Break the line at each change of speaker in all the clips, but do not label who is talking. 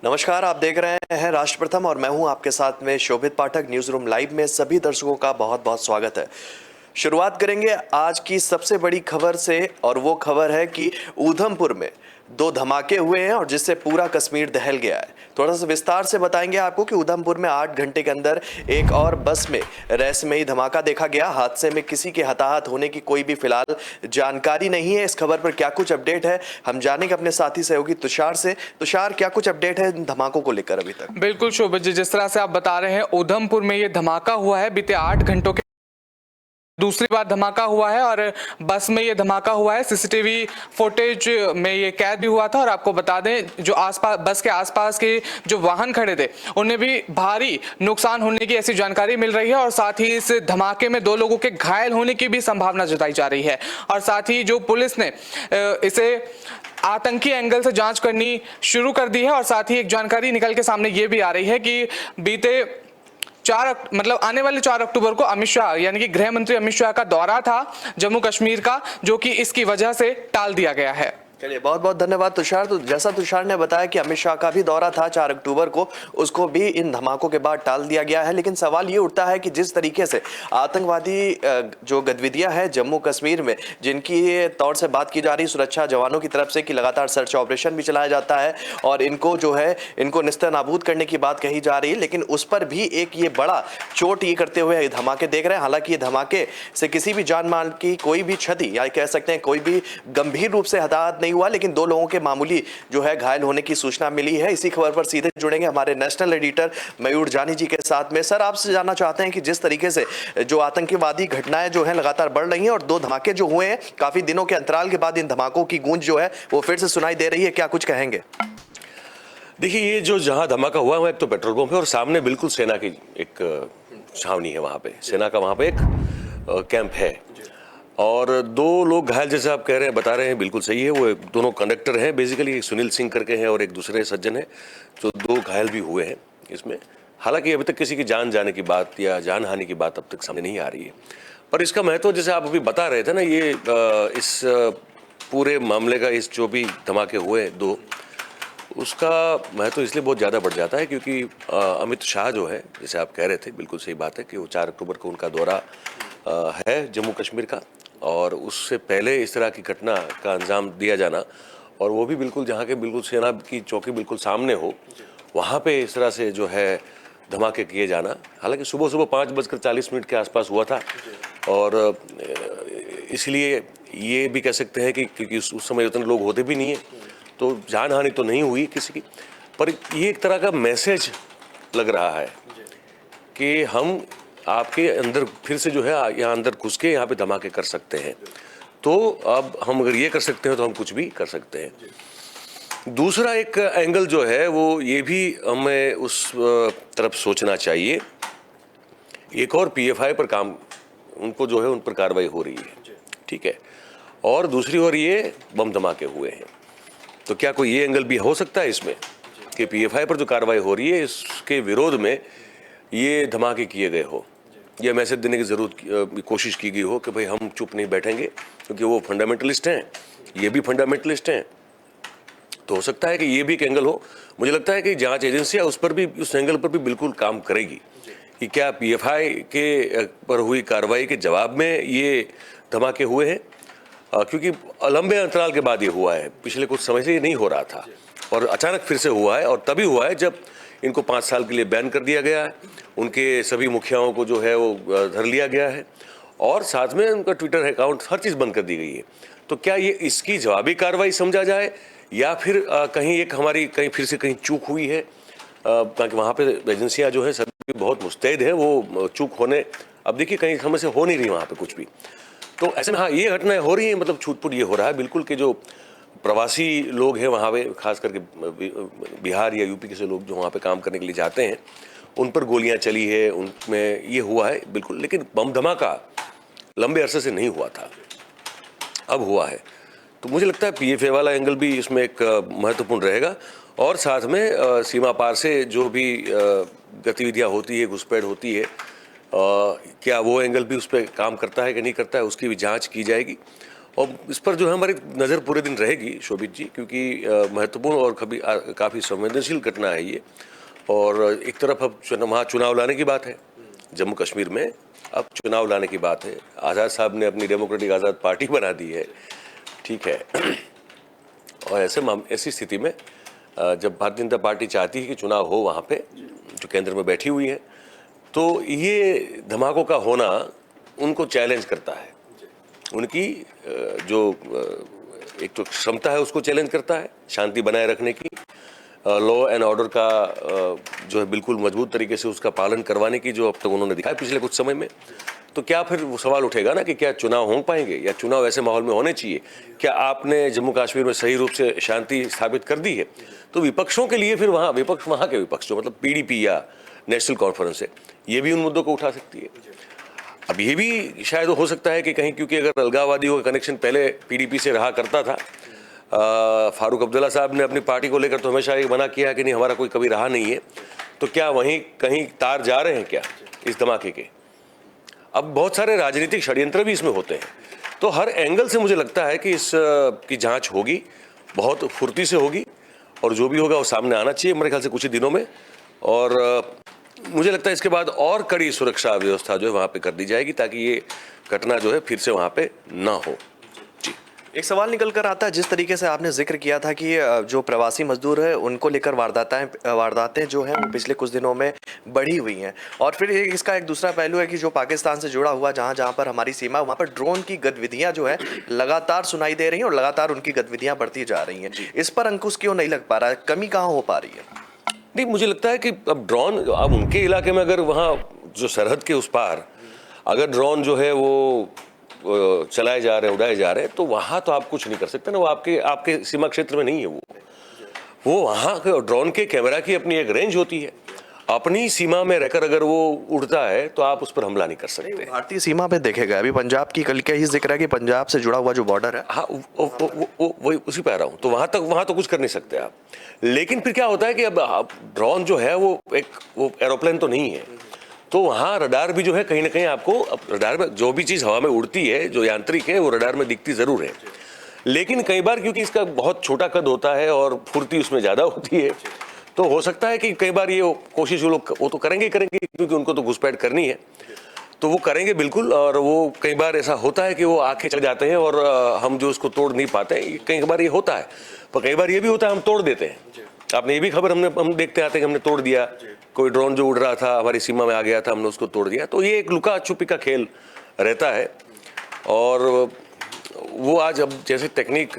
नमस्कार, आप देख रहे हैं राष्ट्र प्रथम और मैं हूं आपके साथ में शोभित पाठक। न्यूज रूम लाइव में सभी दर्शकों का बहुत बहुत स्वागत है। शुरुआत करेंगे आज की सबसे बड़ी खबर से और वो खबर है कि ऊधमपुर में दो धमाके हुए हैं और जिससे पूरा कश्मीर दहल गया है। थोड़ा सा विस्तार से बताएंगे आपको कि ऊधमपुर में 8 घंटे के अंदर एक और बस में रहस्यमयी धमाका देखा गया। हादसे में किसी के हताहत होने की कोई भी फिलहाल जानकारी नहीं है। इस खबर पर क्या कुछ अपडेट है हम जानेंगे अपने साथी सहयोगी तुषार से। तुषार, क्या कुछ अपडेट है इन धमाकों को लेकर अभी तक?
बिल्कुल शोभित जी, जिस तरह से आप बता रहे हैं ऊधमपुर में ये धमाका हुआ है। बीते 8 घंटों के दूसरी बार धमाका हुआ है और बस में ये धमाका हुआ है। सीसीटीवी फुटेज में ये कैद भी हुआ था। और आपको बता दें, जो आसपास बस के आसपास के जो वाहन खड़े थे उन्हें भी भारी नुकसान होने की ऐसी जानकारी मिल रही है। और साथ ही इस धमाके में 2 लोगों के घायल होने की भी संभावना जताई जा रही है। और साथ ही जो पुलिस ने इसे आतंकी एंगल से जांच करनी शुरू कर दी है। और साथ ही एक जानकारी निकल के सामने ये भी आ रही है कि बीते आने वाले 4 अक्टूबर को अमित शाह यानी कि गृह मंत्री अमित शाह का दौरा था जम्मू कश्मीर का, जो कि इसकी वजह से टाल दिया गया है।
चलिए, बहुत बहुत धन्यवाद तुषार। तो जैसा तुषार ने बताया कि अमित शाह का भी दौरा था 4 अक्टूबर को, उसको भी इन धमाकों के बाद टाल दिया गया है। लेकिन सवाल ये उठता है कि जिस तरीके से आतंकवादी जो गतिविधियां हैं जम्मू कश्मीर में, जिनकी तौर से बात की जा रही सुरक्षा जवानों की तरफ से कि लगातार सर्च ऑपरेशन भी चलाया जाता है और इनको जो है इनको निस्तानाबूद करने की बात कही जा रही है, लेकिन उस पर भी एक ये बड़ा चोट ये करते हुए धमाके देख रहे हैं। हालांकि ये धमाके से किसी भी जान माल की कोई भी क्षति या कह सकते हैं कोई भी गंभीर रूप से हताहत नहीं हुआ, लेकिन 2 लोगों के मामूली जो है घायल होने की सूचना मिली है। इसी खबर पर सीधे जुड़ेंगे हमारे नेशनल एडिटर मयूर जानी जी के साथ में। सर, आपसे जानना चाहते हैं कि जिस तरीके से जो आतंकवादी घटनाएं जो हैं लगातार बढ़ रही हैं और 2 धमाके जो हुए हैं काफी दिनों के अंतराल के बाद इन धमाकों की गूंज जो है वो फिर से सुनाई दे रही है, क्या कुछ कहेंगे?
देखिए, ये जो जहां धमाका हुआ है एक तो पेट्रोल पंप है और सामने बिल्कुल सेना की एक छावनी है। वहां पे सेना का वहां पे एक कैंप है और 2 लोग घायल, जैसे आप कह रहे हैं बता रहे हैं, बिल्कुल सही है। वो दोनों कंडक्टर हैं बेसिकली, एक सुनील सिंह करके हैं और एक दूसरे सज्जन है, जो 2 घायल भी हुए हैं इसमें। हालांकि अभी तक किसी की जान जाने की बात या जान हानि की बात अब तक सामने नहीं आ रही है। पर इसका महत्व, जैसे आप अभी बता रहे थे ना, ये इस पूरे मामले का, इस जो भी धमाके हुए 2, उसका महत्व इसलिए बहुत ज़्यादा बढ़ जाता है क्योंकि अमित शाह जो है, जैसे आप कह रहे थे, बिल्कुल सही बात है कि वो 4 अक्टूबर को उनका दौरा है जम्मू कश्मीर का, और उससे पहले इस तरह की घटना का अंजाम दिया जाना, और वो भी बिल्कुल जहाँ के बिल्कुल सेना की चौकी बिल्कुल सामने हो, वहाँ पे इस तरह से जो है धमाके किए जाना। हालांकि सुबह 5:40 के आसपास हुआ था और इसलिए ये भी कह सकते हैं कि क्योंकि उस समय उतने लोग होते भी नहीं है तो जान हानि तो नहीं हुई किसी की। पर ये एक तरह का मैसेज लग रहा है कि हम आपके अंदर फिर से जो है यहाँ अंदर घुस के यहाँ पे धमाके कर सकते हैं। तो अब हम अगर ये कर सकते हैं तो हम कुछ भी कर सकते हैं। दूसरा एक एंगल जो है वो ये भी हमें उस तरफ सोचना चाहिए। एक और पीएफआई पर काम, उनको जो है उन पर कार्रवाई हो रही है, ठीक है, और दूसरी ओर ये बम धमाके हुए हैं। तो क्या कोई ये एंगल भी हो सकता है इसमें कि पीएफआई पर जो कार्रवाई हो रही है इसके विरोध में ये धमाके किए गए हो, यह मैसेज देने की जरूरत कोशिश की गई हो कि भाई हम चुप नहीं बैठेंगे क्योंकि वो फंडामेंटलिस्ट हैं, ये भी फंडामेंटलिस्ट हैं। तो हो सकता है कि ये भी एक एंगल हो। मुझे लगता है कि जांच एजेंसियां उस पर भी, उस एंगल पर भी बिल्कुल काम करेगी कि क्या पीएफआई के पर हुई कार्रवाई के जवाब में ये धमाके हुए हैं, क्योंकि लंबे अंतराल के बाद ये हुआ है। पिछले कुछ समय से ये नहीं हो रहा था और अचानक फिर से हुआ है, और तभी हुआ है जब इनको 5 साल के लिए बैन कर दिया गया है, उनके सभी मुखियाओं को जो है वो धर लिया गया है और साथ में उनका ट्विटर अकाउंट, हर चीज़ बंद कर दी गई है। तो क्या ये इसकी जवाबी कार्रवाई समझा जाए या फिर कहीं एक हमारी कहीं फिर से कहीं चूक हुई है, ताकि वहाँ पे एजेंसियाँ जो है सभी बहुत मुस्तैद हैं, वो चूक होने, अब देखिए कहीं समय से हो नहीं रही वहाँ पे कुछ भी। तो ऐसे में हाँ, ये घटनाएं हो रही हैं, मतलब छूटपुट ये हो रहा है बिल्कुल कि जो प्रवासी लोग हैं वहाँ पे, खास करके बिहार या यूपी के से लोग जो वहाँ पे काम करने के लिए जाते हैं, उन पर गोलियां चली है, उनमें ये हुआ है बिल्कुल। लेकिन बम धमाका लंबे अरसे से नहीं हुआ था, अब हुआ है। तो मुझे लगता है पीएफए वाला एंगल भी इसमें एक महत्वपूर्ण रहेगा, और साथ में सीमा पार से जो भी गतिविधियाँ होती है, घुसपैठ होती है, क्या वो एंगल भी उस पर काम करता है कि नहीं करता है, उसकी भी जांच की जाएगी। और इस पर जो है हमारी नज़र पूरे दिन रहेगी शोभित जी, क्योंकि महत्वपूर्ण और काफ़ी संवेदनशील घटना है ये। और एक तरफ अब वहाँ चुनाव लाने की बात है, जम्मू कश्मीर में अब चुनाव लाने की बात है। आज़ाद साहब ने अपनी डेमोक्रेटिक आज़ाद पार्टी बना दी है, ठीक है। और ऐसी स्थिति में जब भारतीय जनता पार्टी चाहती है कि चुनाव हो वहाँ पे, जो केंद्र में बैठी हुई है, तो ये धमाकों का होना उनको चैलेंज करता है। उनकी जो एक तो क्षमता है उसको चैलेंज करता है, शांति बनाए रखने की, लॉ एंड ऑर्डर का जो है बिल्कुल मजबूत तरीके से उसका पालन करवाने की जो अब तक उन्होंने दिखाया पिछले कुछ समय में। तो क्या फिर वो सवाल उठेगा ना कि क्या चुनाव हो पाएंगे, या चुनाव ऐसे माहौल में होने चाहिए? क्या आपने जम्मू कश्मीर में सही रूप से शांति स्थापित कर दी है? तो विपक्षों के लिए फिर वहाँ के विपक्ष जो मतलब पीडीपी या नेशनल कॉन्फ्रेंस है, ये भी उन मुद्दों को उठा सकती है। अब ये भी शायद हो सकता है कि कहीं, क्योंकि अगर अलगाववादियों का कनेक्शन पहले पीडीपी से रहा करता था, फारूक अब्दुल्ला साहब ने अपनी पार्टी को लेकर तो हमेशा ये मना किया कि नहीं हमारा कोई कभी रहा नहीं है, तो क्या वहीं कहीं तार जा रहे हैं क्या इस धमाके के? अब बहुत सारे राजनीतिक षड्यंत्र भी इसमें होते हैं। तो हर एंगल से मुझे लगता है कि इस की जांच होगी, बहुत फुर्ती से होगी, और जो भी होगा वो सामने आना चाहिए मेरे ख्याल से कुछ ही दिनों में। और मुझे लगता है इसके बाद और कड़ी सुरक्षा व्यवस्था जो है वहाँ पे कर दी जाएगी, ताकि ये घटना जो है फिर से वहाँ पे ना हो।
एक सवाल निकल कर आता है, जिस तरीके से आपने जिक्र किया था कि जो प्रवासी मजदूर है उनको लेकर वारदातें जो हैं वो पिछले कुछ दिनों में बढ़ी हुई हैं, और फिर इसका एक दूसरा पहलू है कि जो पाकिस्तान से जुड़ा हुआ जहां पर हमारी सीमा, वहां पर ड्रोन की गतिविधियां जो है लगातार सुनाई दे रही हैं और लगातार उनकी गतिविधियां बढ़ती जा रही हैं। इस पर अंकुश क्यों नहीं लग पा रहा है? कमी कहाँ हो पा रही है?
नहीं, मुझे लगता है कि अब ड्रोन, अब उनके इलाके में अगर वहाँ जो सरहद के उस पार अगर ड्रोन जो है वो चलाए जा रहे हैं, उड़ाए जा रहे हैं, तो वहाँ तो आप कुछ नहीं कर सकते ना, वो आपके सीमा क्षेत्र में नहीं है। वो वहाँ ड्रोन के कैमरा की अपनी एक रेंज होती है, अपनी सीमा में रहकर अगर वो उड़ता है तो आप उस पर हमला नहीं कर सकते।
भारतीय सीमा पे देखेगा, अभी पंजाब की कल का ही जिक्र है कि पंजाब से जुड़ा हुआ जो बॉर्डर है,
हाँ वही उसी पे आ रहा हूँ। तो वहाँ तो कुछ कर नहीं सकते आप। लेकिन फिर क्या होता है कि अब ड्रोन जो है वो एरोप्लेन तो नहीं है, तो वहाँ रडार भी जो है कहीं ना कहीं आपको, रडार में जो भी चीज़ हवा में उड़ती है जो यांत्रिक है वो रडार में दिखती ज़रूर है, लेकिन कई बार क्योंकि इसका बहुत छोटा कद होता है और फुर्ती उसमें ज़्यादा होती है, तो हो सकता है कि कई बार ये कोशिश वो तो करेंगे क्योंकि उनको तो घुसपैठ करनी है, तो वो करेंगे बिल्कुल। और वो कई बार ऐसा होता है कि वो आके चले जाते हैं और हम जो उसको तोड़ नहीं पाते, कई बार ये होता है। पर कई बार ये भी होता है हम तोड़ देते हैं। आपने ये भी खबर हम देखते आते हैं कि हमने तोड़ दिया, कोई ड्रोन जो उड़ रहा था हमारी सीमा में आ गया था, हमने उसको तोड़ दिया। तो ये एक लुका छुपी का खेल रहता है। और वो आज अब जैसे टेक्निक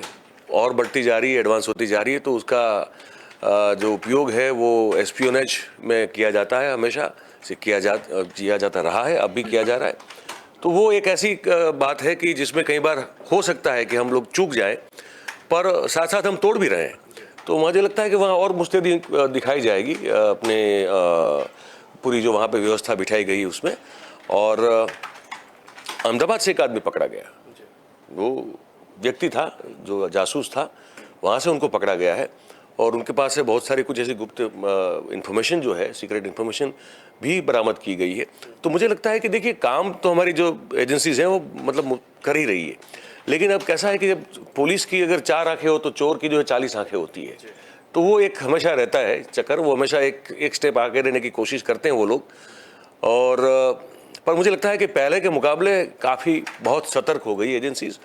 और बढ़ती जा रही है, एडवांस होती जा रही है, तो उसका जो उपयोग है वो एस्पियोनेज में किया जाता है, हमेशा से किया जाता रहा है, अब भी किया जा रहा है। तो वो एक ऐसी बात है कि जिसमें कई बार हो सकता है कि हम लोग चूक जाएं, पर साथ साथ हम तोड़ भी रहे हैं। तो मुझे लगता है कि वहाँ और मुस्तैदी दिखाई जाएगी अपने पूरी जो वहाँ पे व्यवस्था बिठाई गई उसमें। और अहमदाबाद से एक आदमी पकड़ा गया, वो व्यक्ति था जो जासूस था, वहाँ से उनको पकड़ा गया है और उनके पास से बहुत सारी कुछ ऐसी गुप्त इंफॉर्मेशन जो है, सीक्रेट इंफॉर्मेशन भी बरामद की गई है। तो मुझे लगता है कि देखिए काम तो हमारी जो एजेंसीज हैं वो मतलब कर ही रही है, लेकिन अब कैसा है कि जब पुलिस की अगर 4 आंखें हो तो चोर की जो है 40 आंखें होती है। तो वो एक हमेशा रहता है चक्कर, वो हमेशा एक स्टेप आगे रहने की कोशिश करते हैं वो लोग। और पर मुझे लगता है कि पहले के मुकाबले काफ़ी बहुत सतर्क हो गई एजेंसीज,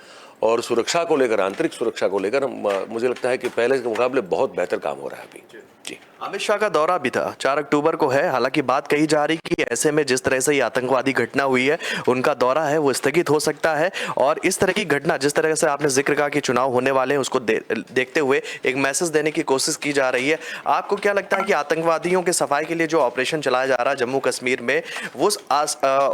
और सुरक्षा को लेकर, आंतरिक सुरक्षा को लेकर मुझे लगता है कि पहले के मुकाबले बहुत बेहतर काम हो रहा है अभी। जी,
अमित शाह का दौरा भी था, 4 अक्टूबर को है। हालांकि बात कही जा रही कि ऐसे में जिस तरह से ये आतंकवादी घटना हुई है, उनका दौरा है वो स्थगित हो सकता है। और इस तरह की घटना, जिस तरह से आपने जिक्र कहा कि चुनाव होने वाले हैं, उसको देखते हुए एक मैसेज देने की कोशिश की जा रही है। आपको क्या लगता है कि आतंकवादियों के सफाई के लिए जो ऑपरेशन चलाया जा रहा है जम्मू कश्मीर में, वो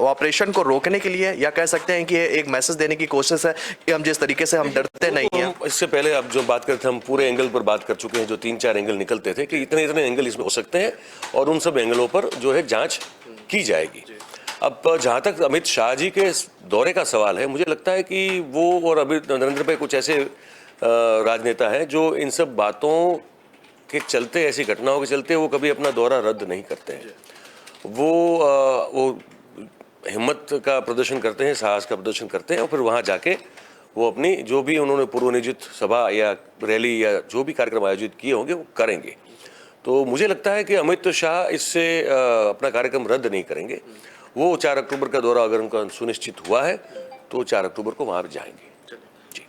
ऑपरेशन को रोकने के लिए, या कह सकते हैं कि एक मैसेज देने की कोशिश है कि हम जिस तरीके से हम डरते नहीं हैं?
इससे पहले आप जो बात करते थे, हम पूरे एंगल पर बात कर चुके हैं, जो 3-4 एंगल निकलते थे कि इतने एंगल इसमें हो सकते हैं, और उन सब एंगलों पर जो है जांच की जाएगी। अब जहां तक अमित शाह जी के दौरे का सवाल है, मुझे लगता है कि वो और अभी नरेंद्र भाई कुछ ऐसे राजनेता हैं जो इन सब बातों के चलते, ऐसी घटनाओं के चलते वो कभी अपना दौरा रद्द नहीं करते हैं। वो हिम्मत का प्रदर्शन करते हैं, साहस का प्रदर्शन करते हैं, और फिर वहाँ जाके वो अपनी जो भी उन्होंने पूर्व नियोजित सभा या रैली या जो भी कार्यक्रम आयोजित किए होंगे वो करेंगे। तो मुझे लगता है कि अमित शाह इससे अपना कार्यक्रम रद्द नहीं करेंगे। वो 4 अक्टूबर का दौरा अगर उनका सुनिश्चित हुआ है तो 4 अक्टूबर को वहाँ जाएंगे।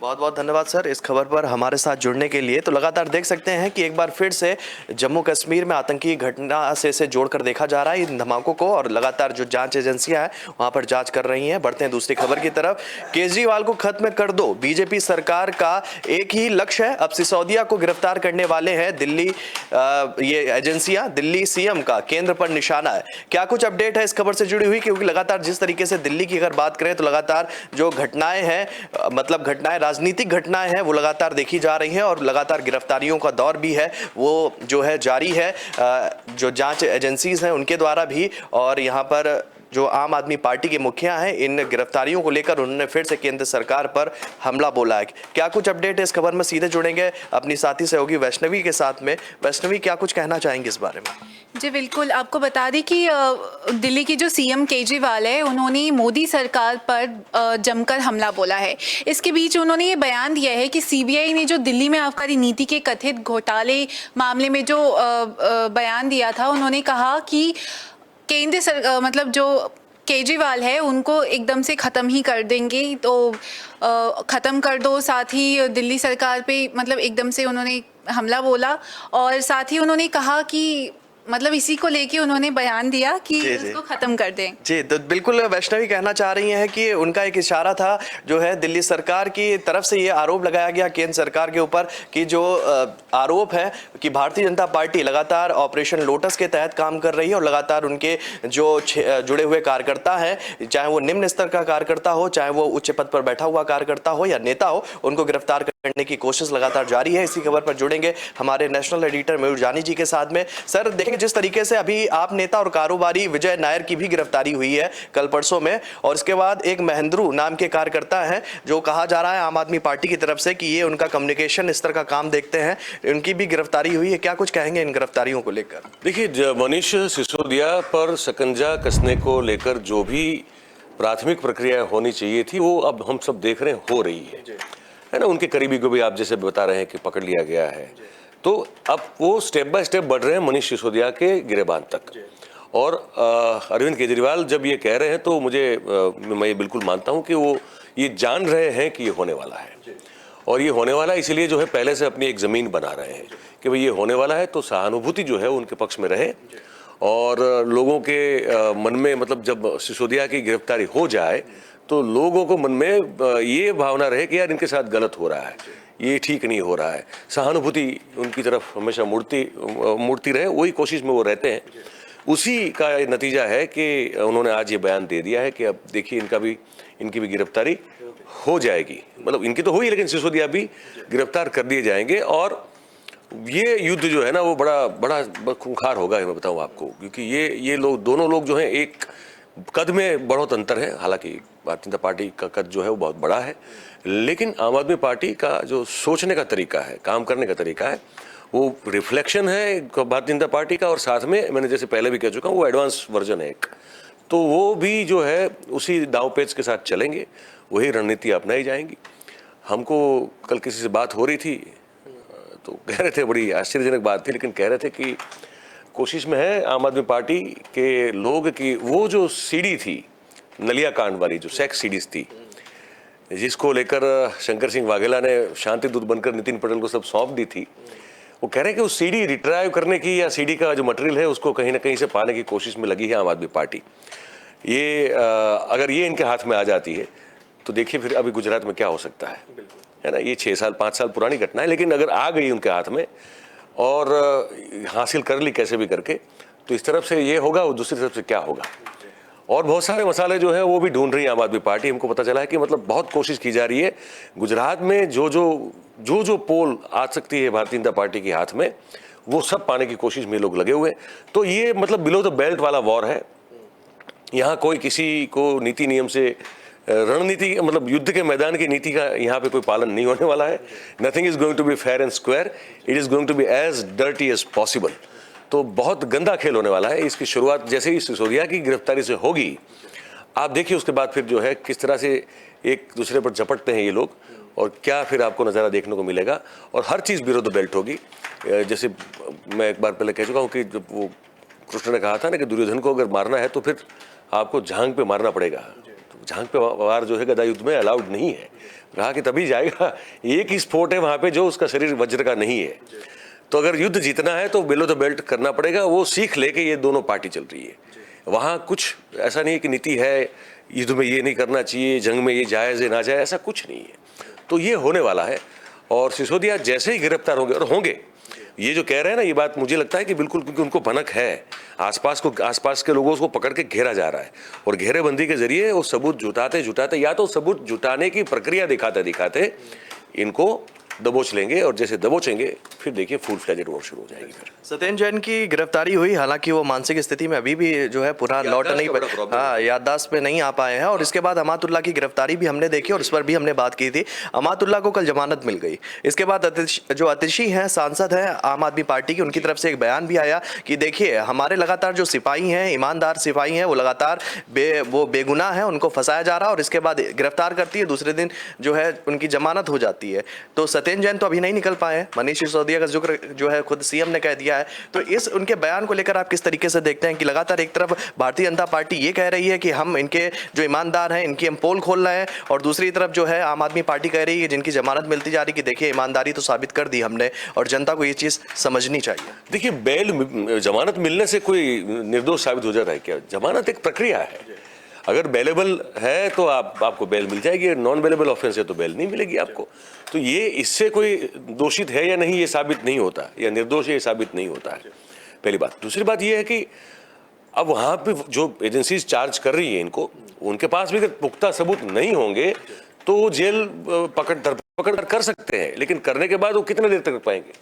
बहुत बहुत धन्यवाद सर इस खबर पर हमारे साथ जुड़ने के लिए। तो लगातार देख सकते हैं कि एक बार फिर से जम्मू कश्मीर में आतंकी घटना से इसे जोड़कर देखा जा रहा है इन धमाकों को, और लगातार जो जांच एजेंसियां हैं वहां पर जांच कर रही हैं। बढ़ते हैं दूसरी खबर की तरफ। केजरीवाल को खत्म कर दो, बीजेपी सरकार का एक ही लक्ष्य है। अब सिसोदिया को गिरफ्तार करने वाले हैं दिल्ली, ये एजेंसियां, दिल्ली सीएम का केंद्र पर निशाना है। क्या कुछ अपडेट है इस खबर से जुड़ी हुई, क्योंकि लगातार जिस तरीके से दिल्ली की अगर बात करें तो लगातार जो घटनाएं हैं, मतलब घटनाएं, राजनीतिक घटनाएं हैं वो लगातार देखी जा रही हैं, और लगातार गिरफ्तारियों का दौर भी है वो जो है जारी है, जो जांच एजेंसीज हैं उनके द्वारा भी। और यहाँ पर जो आम आदमी पार्टी के मुखिया हैं, इन गिरफ्तारियों को लेकर उन्होंने फिर से केंद्र सरकार पर हमला बोला है। क्या कुछ अपडेट है इस खबर में, सीधे जुड़ेंगे अपनी साथी सहयोगी वैष्णवी के साथ में। वैष्णवी, क्या कुछ कहना चाहेंगे इस बारे में?
जी बिल्कुल, आपको बता दें कि दिल्ली की जो सीएम केजरीवाल है उन्होंने मोदी सरकार पर जमकर हमला बोला है। इसके बीच उन्होंने ये बयान दिया है कि सीबीआई ने जो दिल्ली में आबकारी नीति के कथित घोटाले मामले में जो बयान दिया था, उन्होंने कहा कि केंद्र सरकार, मतलब जो केजरीवाल है उनको एकदम से ख़त्म ही कर देंगे, तो ख़त्म कर दो। साथ ही दिल्ली सरकार पे मतलब एकदम से उन्होंने हमला बोला, और साथ ही उन्होंने कहा कि मतलब इसी को लेके उन्होंने बयान दिया कि इसको खत्म कर दें।
जी, तो बिल्कुल वैष्णवी कहना चाह रही हैं कि उनका एक इशारा था जो है दिल्ली सरकार की तरफ से ये आरोप लगाया गया केंद्र सरकार के ऊपर कि जो आरोप है कि भारतीय जनता पार्टी लगातार ऑपरेशन लोटस के तहत काम कर रही है, और लगातार उनके जो जुड़े हुए कार्यकर्ता हैं, चाहे वो निम्न स्तर का कार्यकर्ता हो, चाहे वो उच्च पद पर बैठा हुआ कार्यकर्ता हो या नेता हो, उनको गिरफ्तार करने की कोशिश लगातार जारी है। इसी खबर पर जुड़ेंगे हमारे नेशनल एडिटर मयूर जानी जी के साथ में। सर, देखेंगे जिस तरीके से अभी आप नेता और कारोबारी विजय नायर की भी गिरफ्तारी हुई है कल परसों में, और इसके बाद एक महेंद्रू नाम के कार्यकर्ता हैं जो कहा जा रहा है आम आदमी पार्टी की तरफ से कि ये उनका कम्युनिकेशन स्तर का काम देखते हैं, उनकी भी गिरफ्तारी हुई है। क्या कुछ कहेंगे इन गिरफ्तारियों को लेकर?
देखिए, मनीष सिसोदिया पर शकंजा कसने को लेकर जो भी प्राथमिक प्रक्रिया होनी चाहिए थी वो अब हम सब देख रहे हैं हो रही है ना। उनके करीबी को भी आप जैसे बता रहे हैं कि पकड़ लिया गया है, तो अब वो स्टेप बाय स्टेप बढ़ रहे हैं मनीष सिसोदिया के गिरबान तक। और अरविंद केजरीवाल जब ये कह रहे हैं तो मैं ये बिल्कुल मानता हूँ कि वो ये जान रहे हैं कि ये होने वाला है, और ये होने वाला है इसीलिए जो है पहले से अपनी एक ज़मीन बना रहे हैं कि भाई ये होने वाला है, तो सहानुभूति जो है उनके पक्ष में रहे। और लोगों के मन में, मतलब जब सिसोदिया की गिरफ्तारी हो जाए तो लोगों को मन में ये भावना रहे कि यार इनके साथ गलत हो रहा है, ये ठीक नहीं हो रहा है, सहानुभूति उनकी तरफ हमेशा मुड़ती रहे, वही कोशिश में वो रहते हैं। उसी का नतीजा है कि उन्होंने आज ये बयान दे दिया है कि अब देखिए इनकी भी गिरफ्तारी हो जाएगी। मतलब इनकी तो हुई, लेकिन सिसोदिया भी गिरफ्तार कर दिए जाएंगे। और ये युद्ध जो है ना वो बड़ा खूंखार होगा, मैं बताऊँ आपको, क्योंकि ये लोग, दोनों लोग जो हैं, एक कद में बहुत अंतर है। हालांकि भारतीय जनता पार्टी का कद जो है वो बहुत बड़ा है, लेकिन आम आदमी पार्टी का जो सोचने का तरीका है, काम करने का तरीका है, वो रिफ्लेक्शन है भारतीय जनता पार्टी का। और साथ में मैंने जैसे पहले भी कह चुका हूँ, वो एडवांस वर्जन है एक, तो वो भी जो है उसी दांव पेच के साथ चलेंगे, वही रणनीति अपनाई जाएंगी। हमको कल किसी से बात हो रही थी तो कह रहे थे, बड़ी आश्चर्यजनक बात थी, लेकिन कह रहे थे कि कोशिश में है आम आदमी पार्टी के लोग कि वो जो सीडी थी नलिया कांड वाली, जो सेक्स सीडीज थी, जिसको लेकर शंकर सिंह वाघेला ने शांति दूत बनकर नितिन पटेल को सब सौंप दी थी, वो कह रहे हैं कि उस सीडी रिट्राइव करने की या सीडी का जो मटेरियल है उसको कहीं ना कहीं से पाने की कोशिश में लगी है आम आदमी पार्टी। ये अगर ये इनके हाथ में आ जाती है तो देखिए फिर अभी गुजरात में क्या हो सकता है ना। ये 6 साल 5 साल पुरानी घटना है, लेकिन अगर आ गई उनके हाथ में और हासिल कर ली कैसे भी करके, तो इस तरफ से ये होगा और दूसरी तरफ से क्या होगा। और बहुत सारे मसाले जो है वो भी ढूंढ रही है आम आदमी पार्टी। हमको पता चला है कि मतलब बहुत कोशिश की जा रही है गुजरात में, जो पोल आ सकती है भारतीय जनता पार्टी के हाथ में, वो सब पाने की कोशिश में लोग लगे हुए। तो ये मतलब बिलो द बेल्ट वाला वॉर है। यहाँ कोई किसी को नीति नियम से, रणनीति, मतलब युद्ध के मैदान की नीति का यहाँ पे कोई पालन नहीं होने वाला है। Nothing is going to be fair and square, it is going to be as dirty as possible. तो बहुत गंदा खेल होने वाला है। इसकी शुरुआत जैसे ही सिसोदिया की गिरफ्तारी से होगी, आप देखिए उसके बाद फिर जो है किस तरह से एक दूसरे पर झपटते हैं ये लोग, और क्या फिर आपको नज़ारा देखने को मिलेगा। और हर चीज़ बिलो द बेल्ट होगी। जैसे मैं एक बार पहले कह चुका हूँ कि जब वो कृष्ण ने कहा था ना कि दुर्योधन को अगर मारना है तो फिर आपको झांग पे मारना पड़ेगा। तो झांग पे वार जो है गदा युद्ध में अलाउड नहीं है। कहा कि तभी जाएगा, एक ही स्पोर्ट है वहाँ पे जो उसका शरीर वज्र का नहीं है। तो अगर युद्ध जीतना है तो बिलो द बेल्ट करना पड़ेगा। वो सीख लेके ये दोनों पार्टी चल रही है। वहाँ कुछ ऐसा नहीं है कि नीति है युद्ध में ये नहीं करना चाहिए, जंग में ये जायज़ है ना जाए, ऐसा कुछ नहीं है। तो ये होने वाला है। और सिसोदिया जैसे ही गिरफ्तार होंगे, और होंगे, ये जो कह रहे हैं ना, ये बात मुझे लगता है कि बिल्कुल, क्योंकि उनको भनक है। आसपास के लोगों को पकड़ के घेरा जा रहा है और घेरेबंदी के जरिए वो सबूत जुटाते या तो सबूत जुटाने की प्रक्रिया दिखाते इनको दबोच लेंगे। और जैसे दबोचेंगे फिर देखिए फुल फ्लेजेड वॉर शुरू हो जाएगी। फिर
सत्येंद्र जैन की गिरफ्तारी हुई, हालांकि वो मानसिक स्थिति में अभी भी जो है पूरा लौट नहीं पाए, हाँ, याददाश्त पे नहीं आ पाए हैं। और इसके बाद अमातुल्लाह की गिरफ्तारी भी हमने देखी और उस पर भी हमने बात की थी। अमातुल्लाह को कल जमानत मिल गई। इसके बाद जो अतिशी हैं, सांसद हैं आम आदमी पार्टी की, उनकी तरफ से एक बयान भी आया कि देखिए हमारे लगातार जो सिपाही हैं, ईमानदार सिपाही हैं, वो लगातार वो बेगुनाह हैं, उनको फंसाया जा रहा है और इसके बाद गिरफ्तार करती है, दूसरे दिन जो है उनकी जमानत हो जाती है। तो सत्येंद्र जैन तो अभी नहीं निकल पाए हैं। मनीष सिसोदिया का जिक्र जो है खुद सीएम ने कह दिया है। तो इस उनके बयान को लेकर आप किस तरीके से देखते हैं कि लगातार एक तरफ भारतीय जनता पार्टी ये कह रही है कि हम इनके जो ईमानदार हैं इनकी हम पोल खोल रहे हैं, और दूसरी तरफ जो है आम आदमी पार्टी कह रही है जिनकी जमानत मिलती जा रही कि देखिए ईमानदारी तो साबित कर दी हमने और जनता को ये चीज समझनी चाहिए।
देखिए, जमानत मिलने से कोई निर्दोष साबित हो जाता है क्या? जमानत एक प्रक्रिया है। अगर बेलेबल है तो आपको बेल मिल जाएगी, नॉन बेलेबल ऑफेंस है तो बेल नहीं मिलेगी आपको। तो ये इससे कोई दोषित है या नहीं ये साबित नहीं होता, या निर्दोष है ये साबित नहीं होता है, पहली बात। दूसरी बात ये है कि अब वहाँ पे जो एजेंसीज चार्ज कर रही है इनको, उनके पास भी अगर पुख्ता सबूत नहीं होंगे तो वो जेल पकड़ कर सकते हैं, लेकिन करने के बाद वो कितने देर तक कर पाएंगे?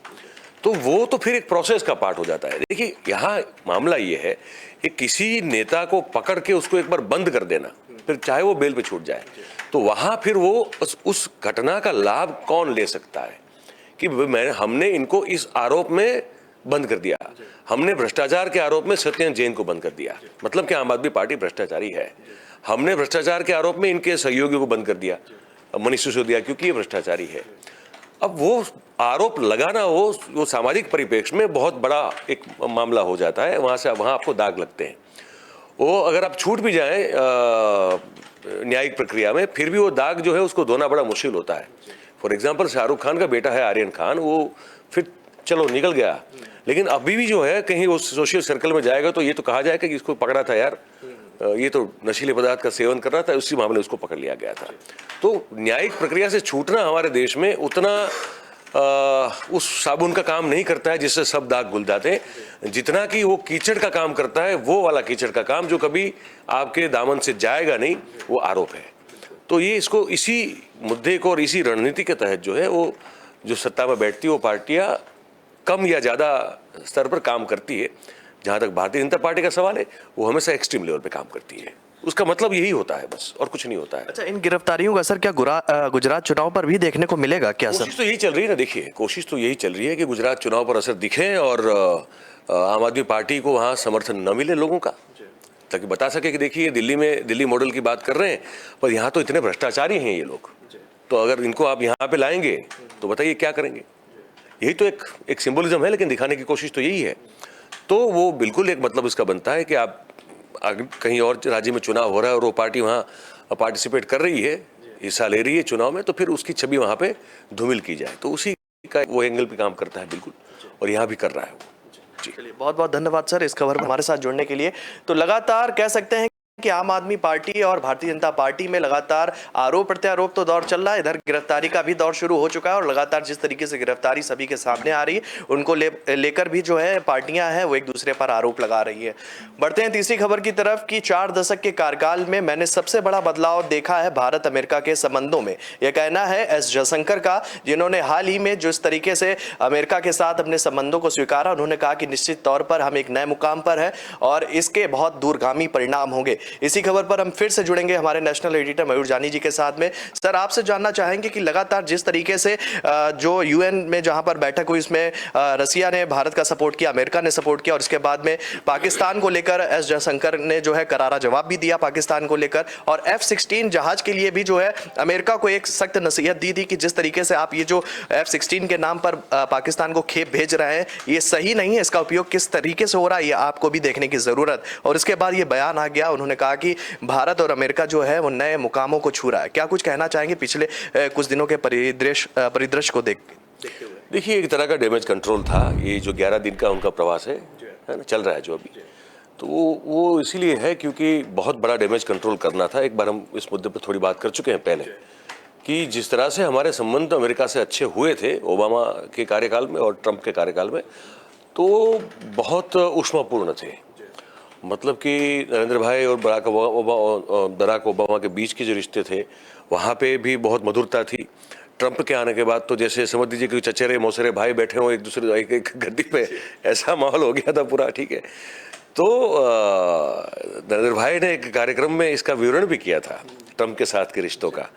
तो वो तो फिर एक प्रोसेस का पार्ट हो जाता है। देखिए, यहाँ मामला ये है कि किसी नेता को पकड़ के उसको एक बार बंद कर देना, फिर चाहे वो बेल पे छूट जाए, तो वहाँ फिर वो उस घटना का लाभ कौन ले सकता है कि हमने इनको इस आरोप में बंद कर दिया, हमने भ्रष्टाचार के आरोप में सत्येंद्र जैन को बंद कर दिया, मतलब कि आम आदमी पार्टी भ्रष्टाचारी है। हमने भ्रष्टाचार के आरोप में इनके सहयोगियों को बंद कर दिया, मनीष सिसोदिया, क्योंकि ये भ्रष्टाचारी है। अब वो आरोप लगाना वो सामाजिक परिप्रेक्ष्य में बहुत बड़ा एक मामला हो जाता है। वहाँ आपको दाग लगते हैं। वो अगर आप छूट भी जाएं न्यायिक प्रक्रिया में, फिर भी वो दाग जो है उसको धोना बड़ा मुश्किल होता है। फॉर एग्जांपल, शाहरुख खान का बेटा है आर्यन खान, वो फिर चलो निकल गया, लेकिन अभी भी जो है कहीं वो सोशल सर्कल में जाएगा तो ये तो कहा जाएगा कि इसको पकड़ा था यार, ये तो नशीले पदार्थ का सेवन कर रहा था, उसी मामले में उसको पकड़ लिया गया था। तो न्यायिक प्रक्रिया से छूटना हमारे देश में उतना उस साबुन का काम नहीं करता है जिससे सब दाग धुल जाते हैं, जितना कि वो कीचड़ का काम करता है, वो वाला कीचड़ का काम जो कभी आपके दामन से जाएगा नहीं, वो आरोप है। तो ये इसको इसी मुद्दे को और इसी रणनीति के तहत जो है वो जो सत्ता में बैठती है वो पार्टियां कम या ज़्यादा स्तर पर काम करती है। जहाँ तक भारतीय जनता पार्टी का सवाल है, वो हमेशा एक्सट्रीम लेवल पे काम करती है। उसका मतलब यही होता है बस, और कुछ नहीं होता है।
अच्छा, इन गिरफ्तारियों का असर क्या गुजरात चुनाव पर भी देखने को मिलेगा क्या?
कोशिश तो यही चल रही है ना, देखिए कोशिश तो यही चल रही है कि गुजरात चुनाव पर असर दिखे और आम आदमी पार्टी को वहाँ समर्थन न मिले लोगों का, ताकि बता सके कि देखिए दिल्ली मॉडल की बात कर रहे हैं, पर यहाँ तो इतने भ्रष्टाचारी हैं ये लोग, तो अगर इनको आप यहाँ पे लाएंगे तो बताइए क्या करेंगे। यही तो एक सिंबलिज्म है, लेकिन दिखाने की कोशिश तो यही है। तो वो बिल्कुल एक मतलब इसका बनता है कि आप कहीं और राज्य में चुनाव हो रहा है और वो पार्टी वहाँ पार्टिसिपेट कर रही है, हिस्सा ले रही है चुनाव में, तो फिर उसकी छवि वहाँ पे धूमिल की जाए, तो उसी का वो एंगल पे काम करता है बिल्कुल, और यहाँ भी कर रहा है वो।
चलिए, बहुत बहुत धन्यवाद सर इस खबर में हमारे साथ जुड़ने के लिए। तो लगातार कह सकते हैं कि आम आदमी पार्टी और भारतीय जनता पार्टी में लगातार आरोप प्रत्यारोप तो दौर चल रहा है, इधर गिरफ्तारी का भी दौर शुरू हो चुका है, और लगातार जिस तरीके से गिरफ्तारी सभी के सामने आ रही है उनको लेकर भी जो है पार्टियां हैं वो एक दूसरे पर आरोप लगा रही है। बढ़ते हैं तीसरी खबर की तरफ कि 4 दशक के कार्यकाल में मैंने सबसे बड़ा बदलाव देखा है भारत अमेरिका के संबंधों में, यह कहना है एस जयशंकर का, जिन्होंने हाल ही में जिस तरीके से अमेरिका के साथ अपने संबंधों को स्वीकारा। उन्होंने कहा कि निश्चित तौर पर हम एक नए मुकाम पर है और इसके बहुत दूरगामी परिणाम होंगे। इसी खबर पर हम फिर से जुड़ेंगे हमारे नेशनल एडिटर मयूर जानी जी के साथ में। सर, आपसे जानना चाहेंगे कि लगातार जिस तरीके से जो यूएन में जहां पर बैठक हुई इसमें रसिया ने भारत का सपोर्ट किया, अमेरिका ने सपोर्ट किया और इसके बाद में पाकिस्तान को लेकर एस जयशंकर ने जो है करारा जवाब भी दिया पाकिस्तान को लेकर, और F-16 जहाज के लिए भी जो है अमेरिका को एक सख्त नसीहत दी थी कि जिस तरीके से आप ये जो F-16 के नाम पर पाकिस्तान को खेप भेज रहे हैं ये सही नहीं है, इसका उपयोग किस तरीके से हो रहा है ये आपको भी देखने की जरूरत। और इसके बाद ये बयान आ गया, उन्होंने कहा कि भारत और अमेरिका जो है वो नए मुकामों को छू रहा है। क्या कुछ कहना चाहेंगे पिछले कुछ दिनों के परिदृश्य को देखते हुए?
देखिए, एक तरह का डैमेज कंट्रोल था। ये जो 11 दिन का उनका प्रवास है ना, चल रहा है जो अभी, तो वो इसीलिए है क्योंकि बहुत बड़ा डैमेज कंट्रोल करना था। एक बार हम इस मुद्दे पर थोड़ी बात कर चुके हैं पहले कि जिस तरह से हमारे संबंध अमेरिका से अच्छे हुए थे ओबामा के कार्यकाल में और ट्रंप के कार्यकाल में, तो बहुत ऊष्मापूर्ण थे। मतलब कि नरेंद्र भाई और बराक ओबामा के बीच के जो रिश्ते थे वहाँ पे भी बहुत मधुरता थी। ट्रंप के आने के बाद तो जैसे समझ लीजिए कि चचेरे मौसेरे भाई बैठे हो एक दूसरे एक गद्दी पे, ऐसा माहौल हो गया था पूरा। ठीक है, तो नरेंद्र भाई ने एक कार्यक्रम में इसका विवरण भी किया था ट्रंप के साथ के रिश्तों का,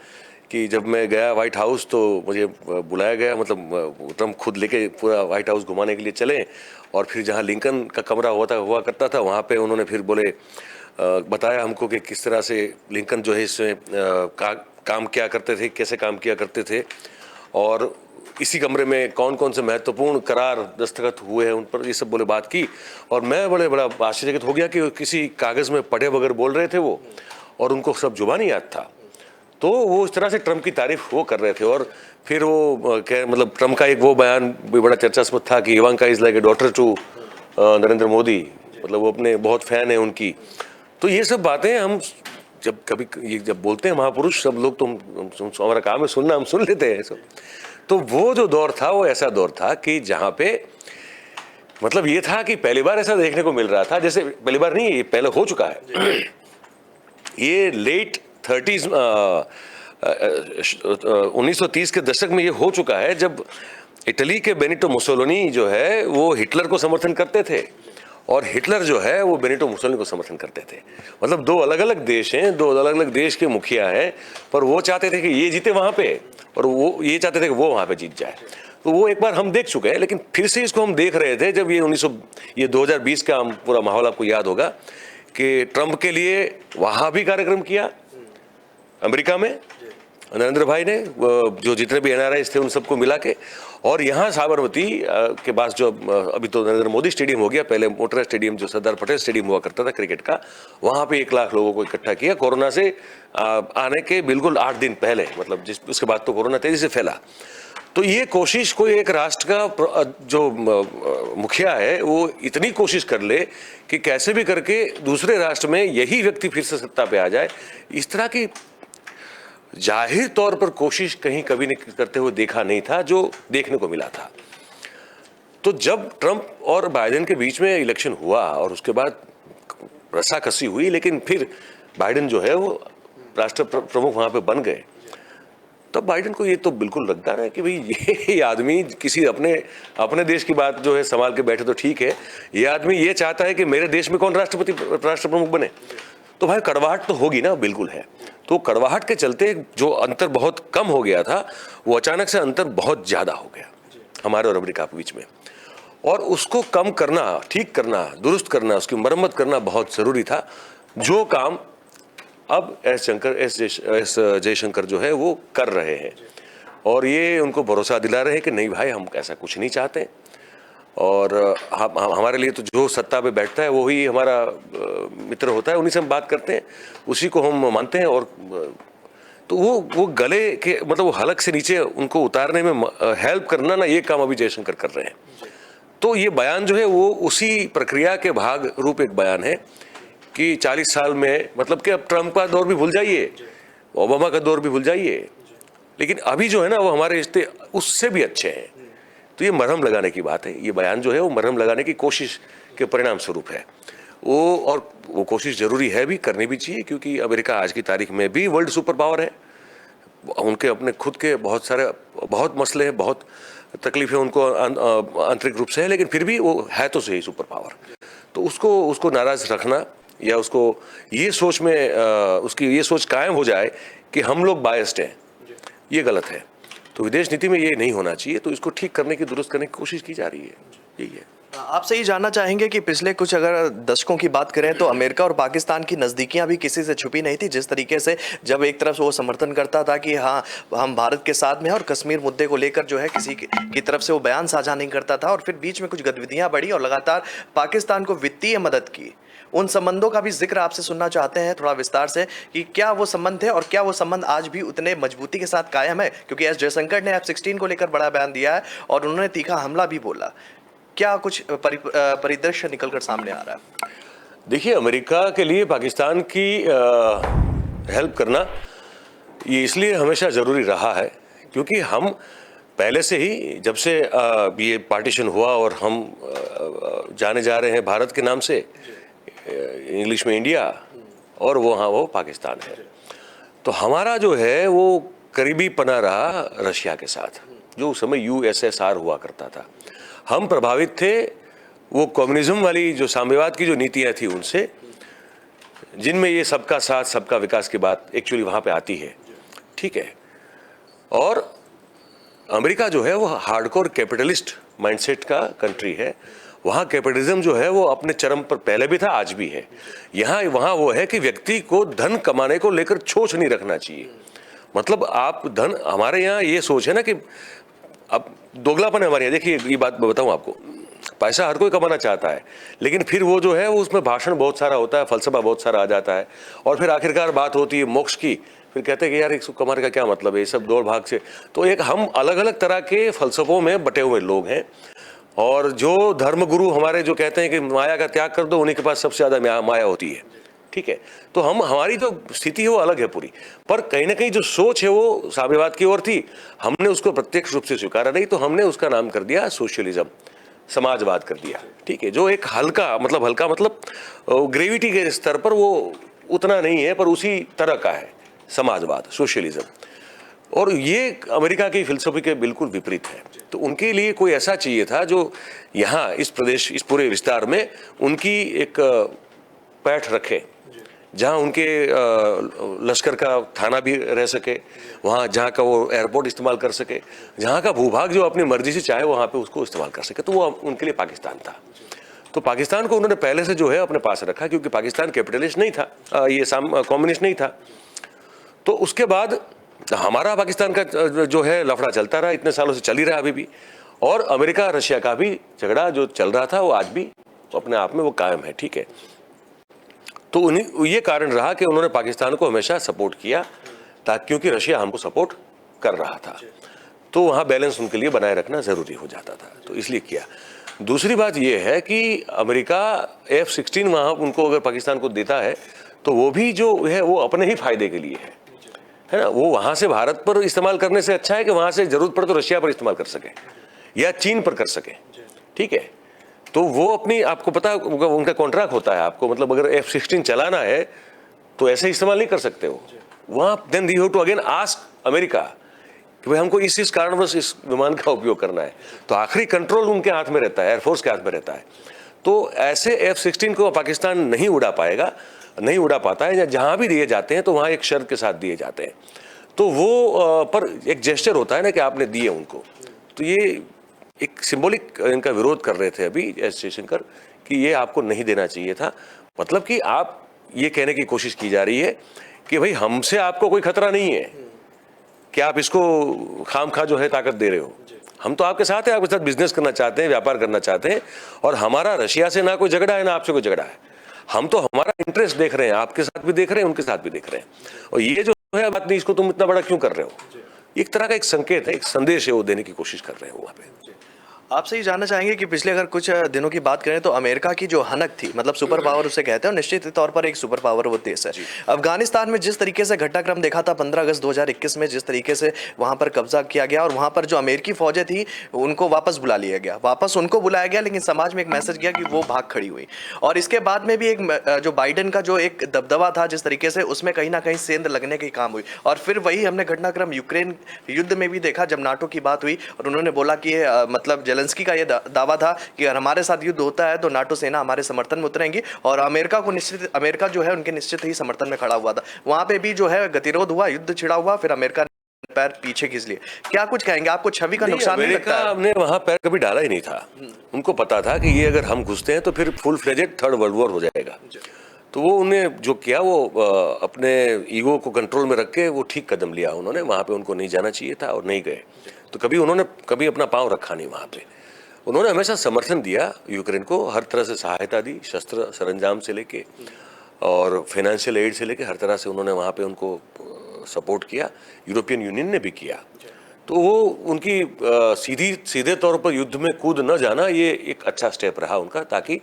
कि जब मैं गया व्हाइट हाउस तो मुझे बुलाया गया, मतलब ट्रंप खुद लेके पूरा व्हाइट हाउस घुमाने के लिए चले, और फिर जहाँ लिंकन का कमरा हुआ करता था वहाँ पे उन्होंने फिर बोले बताया हमको कि किस तरह से लिंकन जो है इसमें काम किया करते थे, कैसे काम किया करते थे, और इसी कमरे में कौन कौन से महत्वपूर्ण करार दस्तखत हुए हैं उन पर, ये सब बोले बात की। और मैं बड़ा आश्चर्यचकित हो गया कि किसी कागज़ में पढ़े बगैर बोल रहे थे वो, और उनको सब जुबानी याद था। तो वो इस तरह से ट्रंप की तारीफ वो कर रहे थे। और फिर वो मतलब ट्रंप का एक वो बयान भी बड़ा चर्चास्पद था कि Ivanka is like a daughter to Narendra Modi, मतलब वो अपने बहुत फैन है उनकी। तो ये सब बातें हम जब कभी ये जब बोलते हैं महापुरुष सब लोग, तो हमारा काम है सुनना, हम सुन लेते हैं सब। तो वो जो दौर था वो ऐसा दौर था कि जहाँ पे मतलब ये था कि पहली बार ऐसा देखने को मिल रहा था, जैसे पहली बार नहीं, ये पहले हो चुका है। ये लेट 30s 1930 के दशक में ये हो चुका है, जब इटली के बेनिटो मुसोलिनी जो है वो हिटलर को समर्थन करते थे और हिटलर जो है वो बेनिटो मुसोलिनी को समर्थन करते थे। मतलब दो अलग अलग देश हैं, दो अलग अलग देश के मुखिया हैं, पर वो चाहते थे कि ये जीते वहाँ पे और वो ये चाहते थे कि वो वहाँ पे जीत जाए। तो वो एक बार हम देख चुके हैं, लेकिन फिर से इसको हम देख रहे थे जब ये 2020 का पूरा माहौल आपको याद होगा कि ट्रंप के लिए वहाँ भी कार्यक्रम किया अमेरिका में नरेंद्र भाई ने, जो जितने भी NRIs थे उन सबको मिला के, और यहाँ साबरमती के पास जो अभी तो नरेंद्र मोदी स्टेडियम हो गया, पहले मोटेरा स्टेडियम जो सरदार पटेल स्टेडियम हुआ करता था क्रिकेट का, वहाँ पे 1 लाख लोगों को इकट्ठा किया कोरोना से आने के बिल्कुल 8 दिन पहले। मतलब उसके बाद तो कोरोना तेजी से फैला। तो ये कोशिश कोई एक राष्ट्र का जो मुखिया है वो इतनी कोशिश कर ले कि कैसे भी करके दूसरे राष्ट्र में यही व्यक्ति फिर से सत्ता पे आ जाए, इस तरह की जाहिर तौर पर कोशिश कहीं कभी नहीं करते हुए देखा नहीं था जो देखने को मिला था। तो जब ट्रंप और बाइडेन के बीच में इलेक्शन हुआ और उसके बाद रस्साकसी हुई, लेकिन फिर बाइडेन जो है वो राष्ट्र प्रमुख वहां पे बन गए, तब बाइडेन को ये तो बिल्कुल लगता है कि भाई ये आदमी किसी अपने देश की बात जो है संभाल के बैठे तो ठीक है, ये आदमी ये चाहता है कि मेरे देश में कौन राष्ट्र प्रमुख बने। तो भाई कड़वाहट तो होगी ना, बिल्कुल है। तो कड़वाहट के चलते जो अंतर बहुत कम हो गया था वो अचानक से अंतर बहुत ज्यादा हो गया हमारे और अमेरिका के बीच में, और उसको कम करना, ठीक करना, दुरुस्त करना, उसकी मरम्मत करना बहुत जरूरी था, जो काम अब एस जयशंकर जो है वो कर रहे हैं। और ये उनको भरोसा दिला रहे हैं कि नहीं भाई, हम ऐसा कुछ नहीं चाहते, और हमारे लिए तो जो सत्ता पे बैठता है वही हमारा मित्र होता है, उन्हीं से हम बात करते हैं, उसी को हम मानते हैं। और तो वो गले के मतलब वो हलक से नीचे उनको उतारने में हेल्प करना ना, ये काम अभी जयशंकर कर रहे हैं। तो ये बयान जो है वो उसी प्रक्रिया के भाग रूप एक बयान है कि 40 साल में, मतलब कि अब ट्रंप का दौर भी भूल जाइए, ओबामा का दौर भी भूल जाइए, लेकिन अभी जो है ना वो हमारे रिश्ते उससे भी अच्छे हैं। तो ये मरहम लगाने की बात है, ये बयान जो है वो मरहम लगाने की कोशिश के परिणाम स्वरूप है वो, और वो कोशिश जरूरी है भी, करनी भी चाहिए, क्योंकि अमेरिका आज की तारीख में भी वर्ल्ड सुपर पावर है। उनके अपने खुद के बहुत मसले हैं, बहुत तकलीफें उनको आंतरिक रूप से है, लेकिन फिर भी वो है तो सही सुपर पावर। तो उसको नाराज रखना या उसको ये सोच में उसकी ये सोच कायम हो जाए कि हम लोग बायस्ड हैं, ये गलत है। तो विदेश नीति में ये नहीं होना चाहिए, तो इसको ठीक करने की, दुरुस्त करने की कोशिश की जा रही है, यही है।
आपसे ये जानना चाहेंगे कि पिछले कुछ अगर दशकों की बात करें तो अमेरिका और पाकिस्तान की नज़दीकियां भी किसी से छुपी नहीं थी। जिस तरीके से जब एक तरफ से वो समर्थन करता था कि हाँ हम भारत के साथ में हैं और कश्मीर मुद्दे को लेकर जो है किसी की तरफ से वो बयान साझा नहीं करता था, और फिर बीच में कुछ गतिविधियां बढ़ी और लगातार पाकिस्तान को वित्तीय मदद की। उन संबंधों का भी जिक्र आपसे सुनना चाहते हैं थोड़ा विस्तार से कि क्या वो संबंध थे और क्या वो संबंध आज भी उतने मजबूती के साथ कायम है, क्योंकि एस जयशंकर ने F-16 को लेकर बड़ा बयान दिया है और उन्होंने तीखा हमला भी बोला। क्या कुछ परिदृश्य निकलकर सामने आ रहा है?
देखिए, अमेरिका के लिए पाकिस्तान की हेल्प करना ये इसलिए हमेशा ज़रूरी रहा है क्योंकि हम पहले से ही, जब से ये पार्टीशन हुआ और हम जाने जा रहे हैं भारत के नाम से, इंग्लिश में इंडिया और वो पाकिस्तान है, तो हमारा जो है वो करीबी पना रहा रशिया के साथ, जो उस समय USSR हुआ करता था। हम प्रभावित थे वो कम्युनिज्म वाली जो साम्यवाद की जो नीतियां थी उनसे, जिनमें ये सबका साथ सबका विकास की बात एक्चुअली वहाँ पे आती है, ठीक है। और अमेरिका जो है वो हार्डकोर कैपिटलिस्ट माइंडसेट का कंट्री है। वहाँ कैपिटलिज्म जो है वो अपने चरम पर पहले भी था, आज भी है। वहाँ वो है कि व्यक्ति को धन कमाने को लेकर छोच नहीं रखना चाहिए। मतलब आप धन, हमारे यहाँ ये सोच है ना कि अब दोगलापन है हमारे यहाँ। देखिए, ये बात मैं बताऊँ आपको, पैसा हर कोई कमाना चाहता है, लेकिन फिर वो जो है वो उसमें भाषण बहुत सारा होता है, फलसफा बहुत सारा आ जाता है, और फिर आखिरकार बात होती है मोक्ष की। फिर कहते हैं कि यार इसको कमाने का क्या मतलब है, ये सब दौड़ भाग से। तो एक हम अलग अलग तरह के फलसफों में बटे हुए लोग हैं, और जो धर्मगुरु हमारे जो कहते हैं कि माया का त्याग कर दो, उन्हीं के पास सबसे ज़्यादा माया होती है, ठीक है। तो हमारी जो स्थिति है वो अलग है पूरी, पर कहीं ना कहीं जो सोच है वो साम्यवाद की ओर थी। हमने उसको प्रत्यक्ष रूप से स्वीकारा नहीं, तो हमने उसका नाम कर दिया सोशलिज्म, समाजवाद कर दिया, ठीक है। जो एक हल्का मतलब ग्रेविटी के स्तर पर वो उतना नहीं है, पर उसी तरह का है समाजवाद, सोशलिज्म। और ये अमेरिका की फिलसफी के बिल्कुल विपरीत है। तो उनके लिए कोई ऐसा चाहिए था जो यहाँ इस प्रदेश, इस पूरे विस्तार में उनकी एक पैठ रखे, जहाँ उनके लश्कर का थाना भी रह सके, वहाँ जहाँ का वो एयरपोर्ट इस्तेमाल कर सके, जहाँ का भूभाग जो अपनी मर्जी से चाहे वहाँ पे उसको इस्तेमाल कर सके। तो वो उनके लिए पाकिस्तान था। तो पाकिस्तान को उन्होंने पहले से जो है अपने पास रखा, क्योंकि पाकिस्तान कैपिटलिस्ट नहीं था, ये कम्युनिस्ट नहीं था। तो उसके बाद हमारा पाकिस्तान का जो है लफड़ा चलता रहा, इतने सालों से चल ही रहा अभी भी। और अमेरिका रशिया का भी झगड़ा जो चल रहा था वो आज भी अपने आप में वो कायम है, ठीक है। तो ये कारण रहा कि उन्होंने पाकिस्तान को हमेशा सपोर्ट किया, ताकि क्योंकि रशिया हमको सपोर्ट कर रहा था, तो वहाँ बैलेंस उनके लिए बनाए रखना ज़रूरी हो जाता था, तो इसलिए किया। दूसरी बात ये है कि अमेरिका F-16 वहाँ उनको अगर पाकिस्तान को देता है तो वो भी जो है वो अपने ही फायदे के लिए है ना। वो वहाँ से भारत पर इस्तेमाल करने से अच्छा है कि वहाँ से ज़रूरत पड़े तो रशिया पर इस्तेमाल कर सके या चीन पर कर सके, ठीक है। तो वो अपनी, आपको पता है उनका कॉन्ट्रैक्ट होता है, आपको मतलब अगर F-16 चलाना है तो ऐसे इस्तेमाल नहीं कर सकते हो वहाँ। Then you have to again ask America कि भाई हमको इस कारणवश इस विमान का उपयोग करना है। तो आखिरी कंट्रोल उनके हाथ में रहता है, एयरफोर्स के हाथ में रहता है। तो ऐसे F-16 को पाकिस्तान नहीं उड़ा पाएगा, नहीं उड़ा पाता है। जहाँ भी दिए जाते हैं तो वहाँ एक शर्त के साथ दिए जाते हैं, तो वो पर एक जेस्चर होता है ना कि आपने दिए उनको। तो ये एक सिंबॉलिक इनका विरोध कर रहे थे अभी एस जयशंकर कि ये आपको नहीं देना चाहिए था। मतलब कि आप ये कहने की कोशिश की जा रही है कि भाई हमसे आपको कोई खतरा नहीं है कि आप इसको खामखा जो है ताकत दे रहे हो। हम तो आपके साथ हैं, आपके साथ बिजनेस करना चाहते हैं, व्यापार करना चाहते हैं, और हमारा रशिया से ना कोई झगड़ा है ना आपसे कोई झगड़ा है। हम तो हमारा इंटरेस्ट देख रहे हैं, आपके साथ भी देख रहे हैं, उनके साथ भी देख रहे हैं। और ये जो है बात नहीं, इसको तुम इतना बड़ा क्यों कर रहे हो, एक तरह का एक संकेत है, एक संदेश है, वो देने की कोशिश कर रहे हैं वहाँ पे।
आपसे ये जानना चाहेंगे कि पिछले अगर कुछ दिनों की बात करें तो अमेरिका की जो हनक थी, मतलब सुपर पावर उसे कहते हैं, और निश्चित तौर पर एक सुपर पावर वो देश है। अफगानिस्तान में जिस तरीके से घटनाक्रम देखा था 15 अगस्त 2021 में, जिस तरीके से वहां पर कब्जा किया गया और वहां पर जो अमेरिकी फौजें थी उनको वापस बुला लिया गया, वापस उनको बुलाया गया, लेकिन समाज में एक मैसेज गया कि वो भाग खड़ी हुई। और इसके बाद में भी एक जो बाइडेन का जो एक दबदबा था जिस तरीके से, उसमें कहीं ना कहीं सेंध लगने की काम हुई। और फिर वही हमने घटनाक्रम यूक्रेन युद्ध में भी देखा, जब नाटो की बात हुई और उन्होंने बोला कि मतलब जेलेंस्की का ये दावा था कि अगर हमारे साथ युद्ध होता है तो नाटो सेना हमारे समर्थन में उतरेंगी, और अमेरिका जो है उनके निश्चित ही समर्थन में खड़ा हुआ था। वहां पे भी जो है गतिरोध हुआ, युद्ध छिड़ा हुआ, फिर अमेरिका ने पैर पीछे खींच लिए। क्या कुछ कहेंगे, आपको छवि का नुकसान नहीं लगता है?
हमने वहां पैर कभी डाला ही नहीं था। उनको पता था कि ये अगर हम घुसते हैं तो फिर full fledged third world war हो जाएगा। तो वो उन्हें जो किया वो अपने ईगो को कंट्रोल में रख के वो ठीक कदम लिया उन्होंने। वहाँ पे उनको नहीं जाना चाहिए था और नहीं गए। तो कभी अपना पाँव रखा नहीं वहाँ पे। उन्होंने हमेशा समर्थन दिया यूक्रेन को, हर तरह से सहायता दी, शस्त्र सरंजाम से लेके और फाइनेंशियल एड से लेके हर तरह से उन्होंने वहाँ पे उनको सपोर्ट किया। यूरोपियन यूनियन ने भी किया। तो वो उनकी सीधे तौर पर युद्ध में कूद न जाना ये एक अच्छा स्टेप रहा उनका, ताकि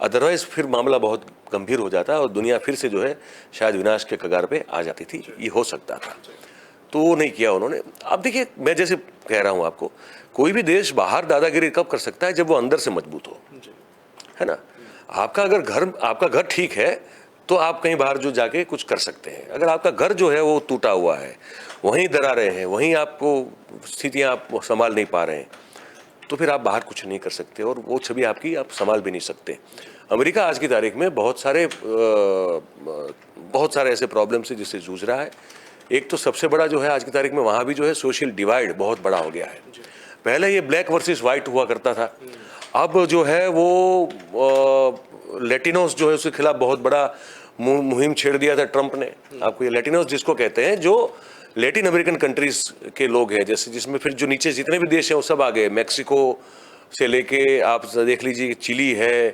अदरवाइज फिर मामला बहुत गंभीर हो जाता और दुनिया फिर से जो है शायद विनाश के कगार पे आ जाती थी। ये हो सकता था, तो वो नहीं किया उन्होंने। अब देखिए, मैं जैसे कह रहा हूँ आपको, कोई भी देश बाहर दादागिरी कब कर सकता है? जब वो अंदर से मजबूत हो, है ना। आपका घर ठीक है तो आप कहीं बाहर जो जाके कुछ कर सकते हैं। अगर आपका घर जो है वो टूटा हुआ है, वहीं दरारें हैं, वहीं आपको स्थितियाँ आप संभाल नहीं पा रहे हैं, तो फिर आप बाहर कुछ नहीं कर सकते और वो छवि आपकी आप संभाल भी नहीं सकते। अमेरिका आज की तारीख में बहुत सारे ऐसे प्रॉब्लम से जिससे जूझ रहा है। एक तो सबसे बड़ा जो है आज की तारीख में वहाँ भी जो है सोशल डिवाइड बहुत बड़ा हो गया है। पहले ये ब्लैक वर्सेस वाइट हुआ करता था, अब जो है वो लैटिनोस जो है उसके खिलाफ बहुत बड़ा मुहिम छेड़ दिया था ट्रंप ने। आपको ये लैटिनोस जिसको कहते हैं, जो लैटिन अमेरिकन कंट्रीज के लोग हैं, जैसे जिसमें फिर जो नीचे जितने भी देश हैं वो सब आ गए। मैक्सिको से लेके आप देख लीजिए, चिली है,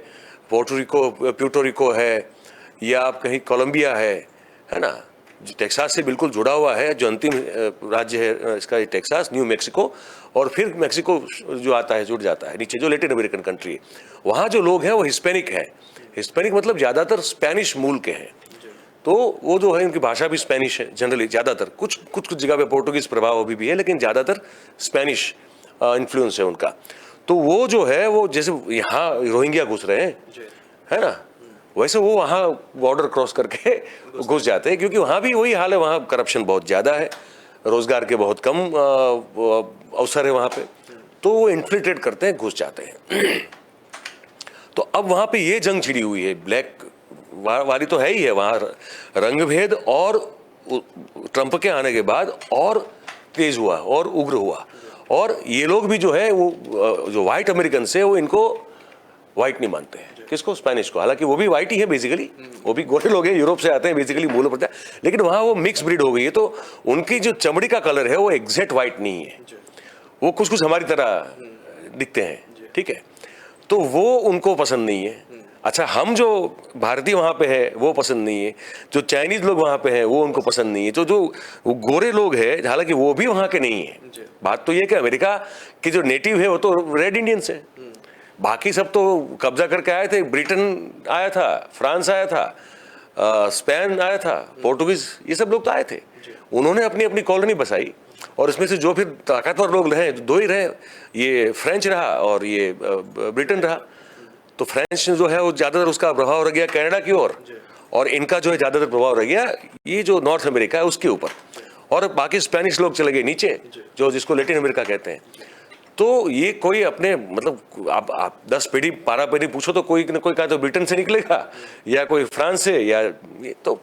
प्यूर्टो रिको है, या आप कहीं कोलंबिया है ना, जो टेक्सास से बिल्कुल जुड़ा हुआ है। जो अंतिम राज्य है इसका ये टेक्सास, न्यू मैक्सिको, और फिर मैक्सिको जो आता है जुड़ जाता है नीचे, जो लैटिन अमेरिकन कंट्री है। वहाँ जो लोग हैं वो हिस्पैनिक हैं। हिस्पैनिक मतलब ज़्यादातर स्पेनिश मूल के हैं, तो वो जो है उनकी भाषा भी स्पेनिश है जनरली ज़्यादातर। कुछ जगह पे पोर्टुगीज प्रभाव अभी भी है, लेकिन ज़्यादातर स्पेनिश इन्फ्लुएंस है उनका। तो वो जो है वो जैसे यहाँ रोहिंग्या घुस रहे हैं, है ना, वैसे वो वहाँ बॉर्डर क्रॉस करके घुस जाते हैं, क्योंकि वहाँ भी वही हाल है। वहाँ करप्शन बहुत ज़्यादा है, रोज़गार के बहुत कम अवसर है वहाँ पे, तो वो इन्फ्लिट्रेट करते हैं, घुस जाते हैं। तो अब वहाँ पे ये जंग छिड़ी हुई है, ब्लैक वाली तो है ही है वहाँ, रंग भेद और ट्रंप के आने के बाद और तेज हुआ और उग्र हुआ। और ये लोग भी जो है वो जो वाइट अमेरिकन है वो इनको वाइट नहीं मानते हैं। किसको? स्पेनिश को। हालांकि वो भी वाइट ही है बेसिकली, वो भी गोरे लोग हैं, यूरोप से आते हैं बेसिकली, मूल पड़ता है, लेकिन वहाँ वो मिक्स ब्रीड हो गई है। तो उनकी जो चमड़ी का कलर है वो एग्जैक्ट वाइट नहीं है, वो कुछ हमारी तरह दिखते हैं, ठीक है। तो वो उनको पसंद नहीं है। अच्छा, हम जो भारतीय वहाँ पे है वो पसंद नहीं है, जो चाइनीज लोग वहाँ पे हैं वो उनको पसंद नहीं है, तो जो गोरे लोग हैं, हालांकि वो भी वहाँ के नहीं है। बात तो ये कि अमेरिका के जो नेटिव है वो तो रेड इंडियंस है, बाकी सब तो कब्जा करके आए थे। ब्रिटेन आया था, फ्रांस आया था, स्पेन आया था, पोर्टुगीज, ये सब लोग तो आए थे। उन्होंने अपनी अपनी कॉलोनी बसाई, और इसमें से जो फिर ताकतवर लोग रहे, दो ही रहे, ये फ्रेंच रहा और ये ब्रिटेन रहा। तो फ्रेंच जो है वो ज़्यादातर उसका प्रभाव रह गया कनाडा की ओर, और इनका जो है ज़्यादातर प्रभाव रह गया ये जो नॉर्थ अमेरिका है उसके ऊपर, और बाकी स्पेनिश लोग चले गए नीचे, जो जिसको लैटिन अमेरिका कहते हैं। तो ये कोई अपने मतलब आप 10 पीढ़ी 12 पीढ़ी पूछो तो कोई न कोई कहा तो ब्रिटेन से निकलेगा, या कोई फ्रांस से, या तो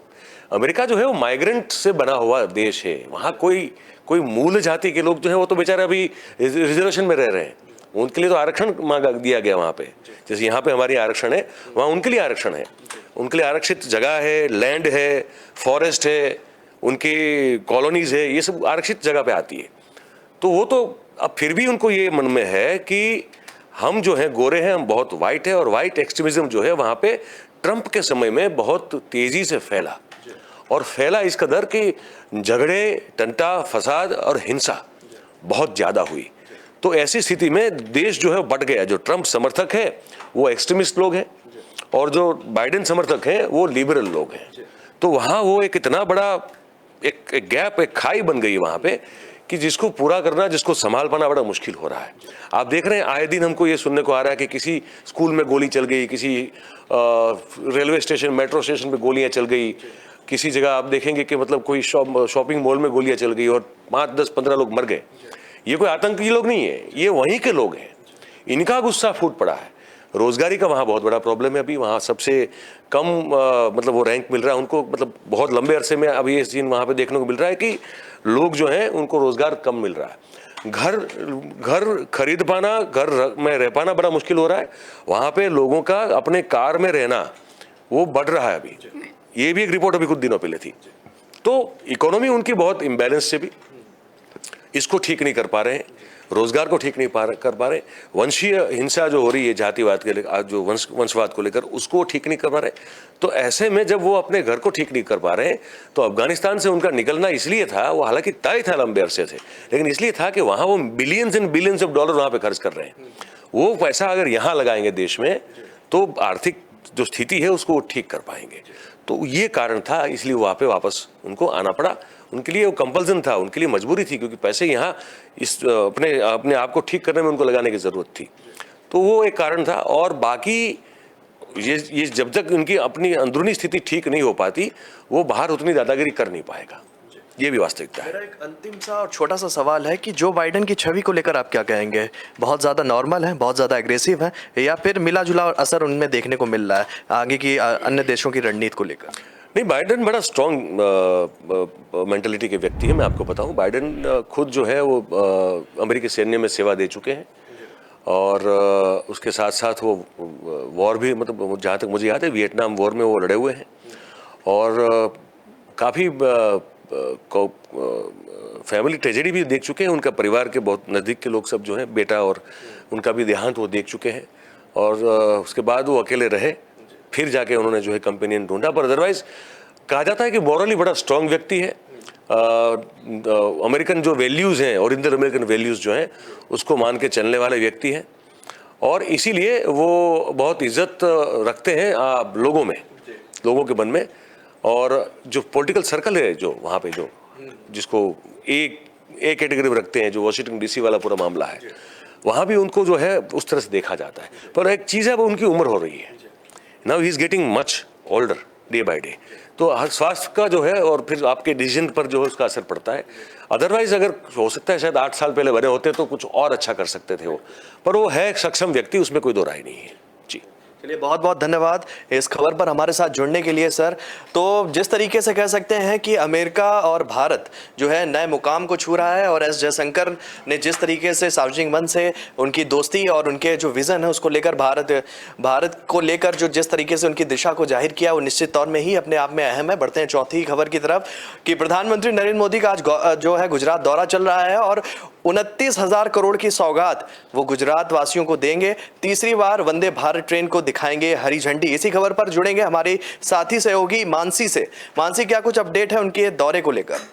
अमेरिका जो है वो माइग्रेंट से बना हुआ देश है। वहाँ कोई मूल जाति के लोग जो है वो तो बेचारे अभी रिजर्वेशन में रह रहे हैं, उनके लिए तो आरक्षण मांगा दिया गया वहाँ पे। जैसे यहाँ पे हमारी आरक्षण है, वहाँ उनके लिए आरक्षण है, उनके लिए आरक्षित जगह है, लैंड है, फॉरेस्ट है, उनकी कॉलोनीज है, ये सब आरक्षित जगह पे आती है। तो वो तो अब फिर भी उनको ये मन में है कि हम जो हैं गोरे हैं, हम बहुत वाइट है, और वाइट एक्सट्रीमिज्म जो है वहाँ पे ट्रंप के समय में बहुत तेजी से फैला, और फैला इस कदर कि झगड़े, टंटा, फसाद और हिंसा बहुत ज़्यादा हुई। तो ऐसी स्थिति में देश जो है बट गया। जो ट्रंप समर्थक है वो एक्सट्रीमिस्ट लोग हैं, और जो बाइडेन समर्थक हैं वो लिबरल लोग हैं। तो वहाँ वो एक इतना बड़ा एक गैप, एक खाई बन गई वहाँ पे, कि जिसको पूरा करना, जिसको संभाल पाना बड़ा मुश्किल हो रहा है। आप देख रहे हैं आए दिन हमको ये सुनने को आ रहा है कि किसी स्कूल में गोली चल गई, किसी रेलवे स्टेशन, मेट्रो स्टेशन पे गोलियां चल गई, किसी जगह आप देखेंगे कि मतलब कोई शॉपिंग मॉल में गोलियां चल गई और 5, 10, 15 लोग मर गए। ये कोई आतंकी लोग नहीं है, ये वहीं के लोग हैं। इनका गुस्सा फूट पड़ा है। रोजगारी का वहाँ बहुत बड़ा प्रॉब्लम है अभी, वहाँ सबसे कम मतलब वो रैंक मिल रहा है उनको, मतलब बहुत लंबे अरसे में अभी ये सीन वहाँ पे देखने को मिल रहा है कि लोग जो हैं उनको रोजगार कम मिल रहा है। घर खरीद पाना, घर में रह पाना बड़ा मुश्किल हो रहा है। वहाँ पे लोगों का अपने कार में रहना वो बढ़ रहा है अभी। ये भी एक रिपोर्ट अभी कुछ दिनों पहले थी। तो इकोनॉमी उनकी बहुत इम्बैलेंस से भी, इसको ठीक नहीं कर पा रहे हैं, रोजगार को ठीक नहीं कर पा रहे, वंशीय हिंसा जो हो रही है जातिवाद के लेकर, जो वंशवाद को लेकर, उसको ठीक नहीं कर पा रहे। तो ऐसे में जब वो अपने घर को ठीक नहीं कर पा रहे हैं, तो अफगानिस्तान से उनका निकलना इसलिए था, वो हालांकि तय था लंबे अरसे से, लेकिन इसलिए था कि वहाँ वो billions and billions of dollar वहाँ पे खर्च कर रहे हैं। वो पैसा अगर यहाँ लगाएंगे देश में, तो आर्थिक जो स्थिति है उसको वो ठीक कर पाएंगे। तो ये कारण था, इसलिए वहाँ पे वापस उनको आना पड़ा। उनके लिए वो कंपल्सन था, उनके लिए मजबूरी थी, क्योंकि पैसे यहाँ इस अपने आप को ठीक करने में उनको लगाने की ज़रूरत थी। तो वो एक कारण था। और बाकी ये जब तक उनकी अपनी अंदरूनी स्थिति ठीक नहीं हो पाती, वो बाहर उतनी दादागिरी कर नहीं पाएगा। ये भी वास्तविकता है।
मेरा एक अंतिम सा और छोटा सा सवाल है कि जो बाइडेन की छवि को लेकर आप क्या कहेंगे? बहुत ज़्यादा नॉर्मल है, बहुत ज़्यादा एग्रेसिव है, या फिर मिला जुला असर उनमें देखने को मिल रहा है आगे की अन्य देशों की रणनीति को लेकर?
नहीं, बाइडेन बड़ा स्ट्रॉन्ग मेंटलिटी के व्यक्ति है। मैं आपको बताऊं, बाइडेन खुद जो है वो अमेरिकी सैन्य में सेवा दे चुके हैं, और उसके साथ साथ वो वॉर भी, मतलब जहाँ तक मुझे याद है वियतनाम वॉर में वो लड़े हुए हैं, और काफ़ी फैमिली ट्रेजेडी भी देख चुके हैं। उनका परिवार के बहुत नज़दीक के लोग सब जो हैं, बेटा और उनका भी देहांत वो देख चुके हैं, और उसके बाद वो अकेले रहे, फिर जाके उन्होंने जो है कंपेनियन ढूंढा। पर अदरवाइज कहा जाता है कि मॉरली बड़ा स्ट्रांग व्यक्ति है। अमेरिकन जो वैल्यूज़ हैं, ओरिजिनल अमेरिकन वैल्यूज़ जो हैं, उसको मान के चलने वाले व्यक्ति हैं, और इसीलिए वो बहुत इज्जत रखते हैं लोगों में, लोगों के मन में। और जो पॉलिटिकल सर्कल है जो वहाँ पे, जो जिसको एक कैटेगरी में रखते हैं, जो वॉशिंगटन डीसी वाला पूरा मामला है, वहाँ भी उनको जो है उस तरह से देखा जाता है। पर एक चीज़ है, वो उनकी उम्र हो रही है। Now he is getting much older day by day. तो हर स्वास्थ्य का जो है, और फिर आपके डिसीजन पर जो है उसका असर पड़ता है। अदरवाइज अगर हो सकता है शायद 8 साल पहले बने होते तो कुछ और अच्छा कर सकते थे वो, पर वो है एक सक्षम व्यक्ति, उसमें कोई दो राय नहीं है। जी
चलिए, बहुत बहुत धन्यवाद इस खबर पर हमारे साथ जुड़ने के लिए सर। तो जिस तरीके से कह सकते हैं कि अमेरिका और भारत जो है नए मुकाम को छू रहा है, और एस जयशंकर ने जिस तरीके से सार्वजनिक मंच से उनकी दोस्ती और उनके जो विज़न है उसको लेकर, भारत को लेकर जो जिस तरीके से उनकी दिशा को जाहिर किया, वो निश्चित तौर में ही अपने आप में अहम है। बढ़ते हैं चौथी खबर की तरफ कि प्रधानमंत्री नरेंद्र मोदी का आज जो है गुजरात दौरा चल रहा है, और 29,000 करोड़ की सौगात वो गुजरात वासियों को देंगे। तीसरी बार वंदे भारत ट्रेन को दिखाएंगे हरी झंडी। इसी खबर पर जुड़ेंगे हमारी साथी सहयोगी मानसी से। मानसी, क्या कुछ अपडेट है उनके दौरे को लेकर?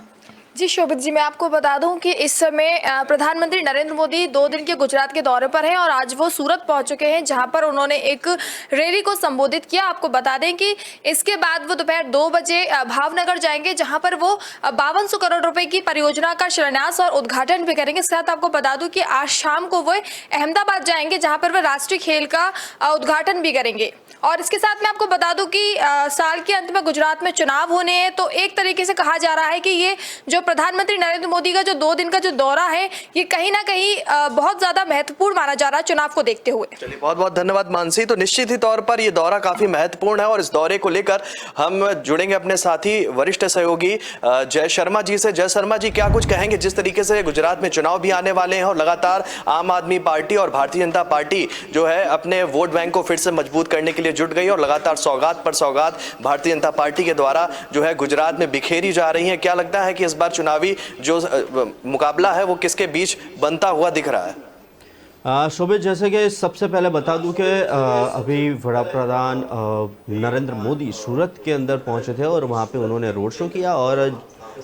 जी शोभित जी, मैं आपको बता दूं कि इस समय प्रधानमंत्री नरेंद्र मोदी 2 दिन के गुजरात के दौरे पर हैं, और आज वो सूरत पहुंच चुके हैं, जहां पर उन्होंने एक रैली को संबोधित किया। आपको बता दें कि इसके बाद वो दोपहर 2 बजे भावनगर जाएंगे, जहां पर वो 5200 करोड़ रुपए की परियोजना का शिलान्यास और उद्घाटन भी करेंगे। साथ आपको बता दूं कि आज शाम को वो अहमदाबाद जाएंगे, जहाँ पर वो राष्ट्रीय खेल का उद्घाटन भी करेंगे। और इसके साथ मैं आपको बता दूं कि साल के अंत में गुजरात में चुनाव होने हैं, तो एक तरीके से कहा जा रहा है कि ये जो प्रधानमंत्री नरेंद्र मोदी का जो 2 दिन का जो दौरा है, ये कहीं ना कहीं बहुत ज्यादा महत्वपूर्ण माना जा रहा है चुनाव को देखते हुए।
चलिए, बहुत बहुत धन्यवाद मानसी। तो निश्चित ही तौर पर ये दौरा काफी महत्वपूर्ण है, और इस दौरे को लेकर हम जुड़ेंगे अपने साथी वरिष्ठ सहयोगी जय शर्मा जी से। जय शर्मा जी, क्या कुछ कहेंगे? जिस तरीके से गुजरात में चुनाव भी आने वाले हैं, और लगातार आम आदमी पार्टी और भारतीय जनता पार्टी जो है अपने वोट बैंक को फिर से मजबूत करने के लिए जुट गई, और लगातार सौगात पर सौगात भारतीय जनता पार्टी के द्वारा जो है गुजरात में बिखेरी जा रही है। क्या लगता है कि इस बार चुनावी जो मुकाबला है वो किसके बीच बनता हुआ दिख रहा है?
शोभित, जैसे कि सबसे पहले बता दूं कि अभी वड़ा प्रधान नरेंद्र मोदी सूरत के अंदर पहुंचे थे, और वहां पे उन्होंने रोड शो किया और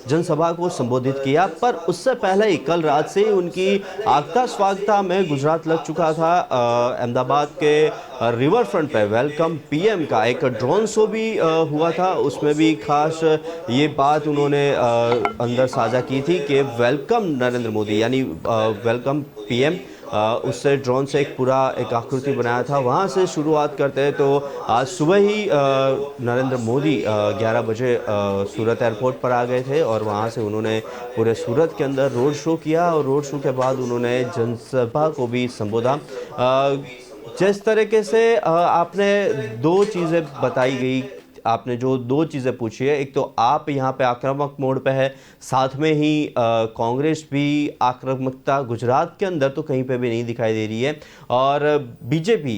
जनसभा को संबोधित किया। पर उससे पहले ही कल रात से उनकी आगता स्वागता में गुजरात लग चुका था। अहमदाबाद के रिवर फ्रंट पे वेलकम पीएम का एक ड्रोन शो भी हुआ था। उसमें भी खास ये बात उन्होंने अंदर साझा की थी कि वेलकम नरेंद्र मोदी, यानी वेलकम पीएम। उससे ड्रोन से एक पूरा एक आकृति बनाया था, वहाँ से शुरुआत करते हैं। तो आज सुबह ही नरेंद्र मोदी 11 बजे सूरत एयरपोर्ट पर आ गए थे और वहाँ से उन्होंने पूरे सूरत के अंदर रोड शो किया और रोड शो के बाद उन्होंने जनसभा को भी संबोधा। जिस तरीके से आपने दो चीज़ें बताई गई, आपने जो दो चीज़ें पूछी है, एक तो आप यहाँ पे आक्रामक मोड पे है, साथ में ही कांग्रेस भी आक्रामकता गुजरात के अंदर तो कहीं पे भी नहीं दिखाई दे रही है। और बीजेपी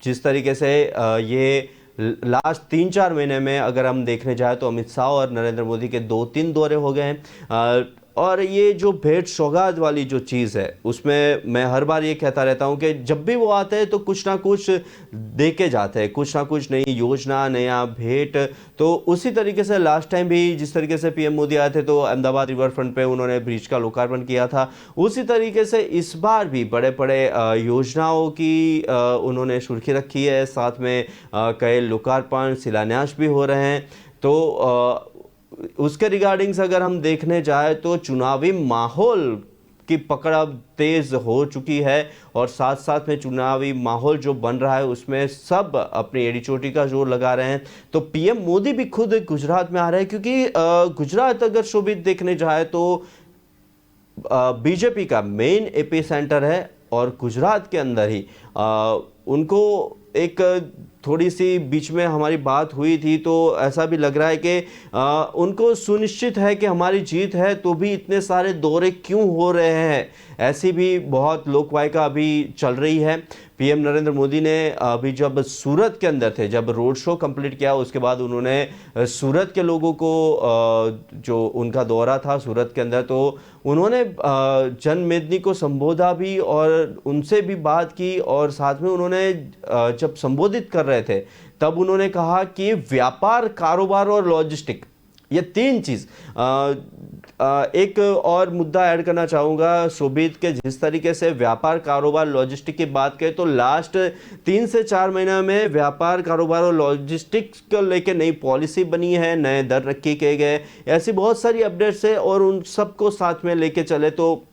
जिस तरीके से ये लास्ट 3-4 महीने में अगर हम देखने जाए तो अमित शाह और नरेंद्र मोदी के 2-3 दौरे हो गए हैं। और ये जो भेंट सौगात वाली जो चीज़ है उसमें मैं हर बार ये कहता रहता हूँ कि जब भी वो आते हैं तो कुछ ना कुछ दे के जाते हैं, कुछ ना कुछ नई योजना, नया भेंट। तो उसी तरीके से लास्ट टाइम भी जिस तरीके से पीएम मोदी आए थे तो अहमदाबाद रिवर फ्रंट पे उन्होंने ब्रिज का लोकार्पण किया था, उसी तरीके से इस बार भी बड़े बड़े योजनाओं की उन्होंने सुर्खी रखी है। साथ में कई लोकार्पण शिलान्यास भी हो रहे हैं। तो उसके रिगार्डिंग्स अगर हम देखने जाए तो चुनावी माहौल की पकड़ अब तेज हो चुकी है और साथ साथ में चुनावी माहौल जो बन रहा है उसमें सब अपनी एड़ी चोटी का जोर लगा रहे हैं। तो पीएम मोदी भी खुद गुजरात में आ रहे हैं, क्योंकि गुजरात अगर शोभित देखने जाए तो बीजेपी का मेन एपी सेंटर है और गुजरात के अंदर ही उनको एक थोड़ी सी बीच में हमारी बात हुई थी तो ऐसा भी लग रहा है कि उनको सुनिश्चित है कि हमारी जीत है तो भी इतने सारे दौरे क्यों हो रहे हैं, ऐसी भी बहुत लोकवायका अभी चल रही है। पीएम नरेंद्र मोदी ने अभी जब सूरत के अंदर थे, जब रोड शो कंप्लीट किया उसके बाद उन्होंने सूरत के लोगों को जो उनका दौरा था सूरत के अंदर, तो उन्होंने जनमेदनी को संबोधा भी और उनसे भी बात की। और साथ में उन्होंने जब संबोधित कर रहे थे तब उन्होंने कहा कि व्यापार, कारोबार और लॉजिस्टिक, ये तीन चीज़। एक और मुद्दा ऐड करना चाहूँगा शोभित के, जिस तरीके से व्यापार, कारोबार, लॉजिस्टिक की बात करें तो लास्ट 3 से 4 महीने में व्यापार, कारोबार और लॉजिस्टिक्स को लेकर नई पॉलिसी बनी है, नए दर रखे किए गए, ऐसी बहुत सारी अपडेट्स है और उन सबको साथ में लेके चले। तो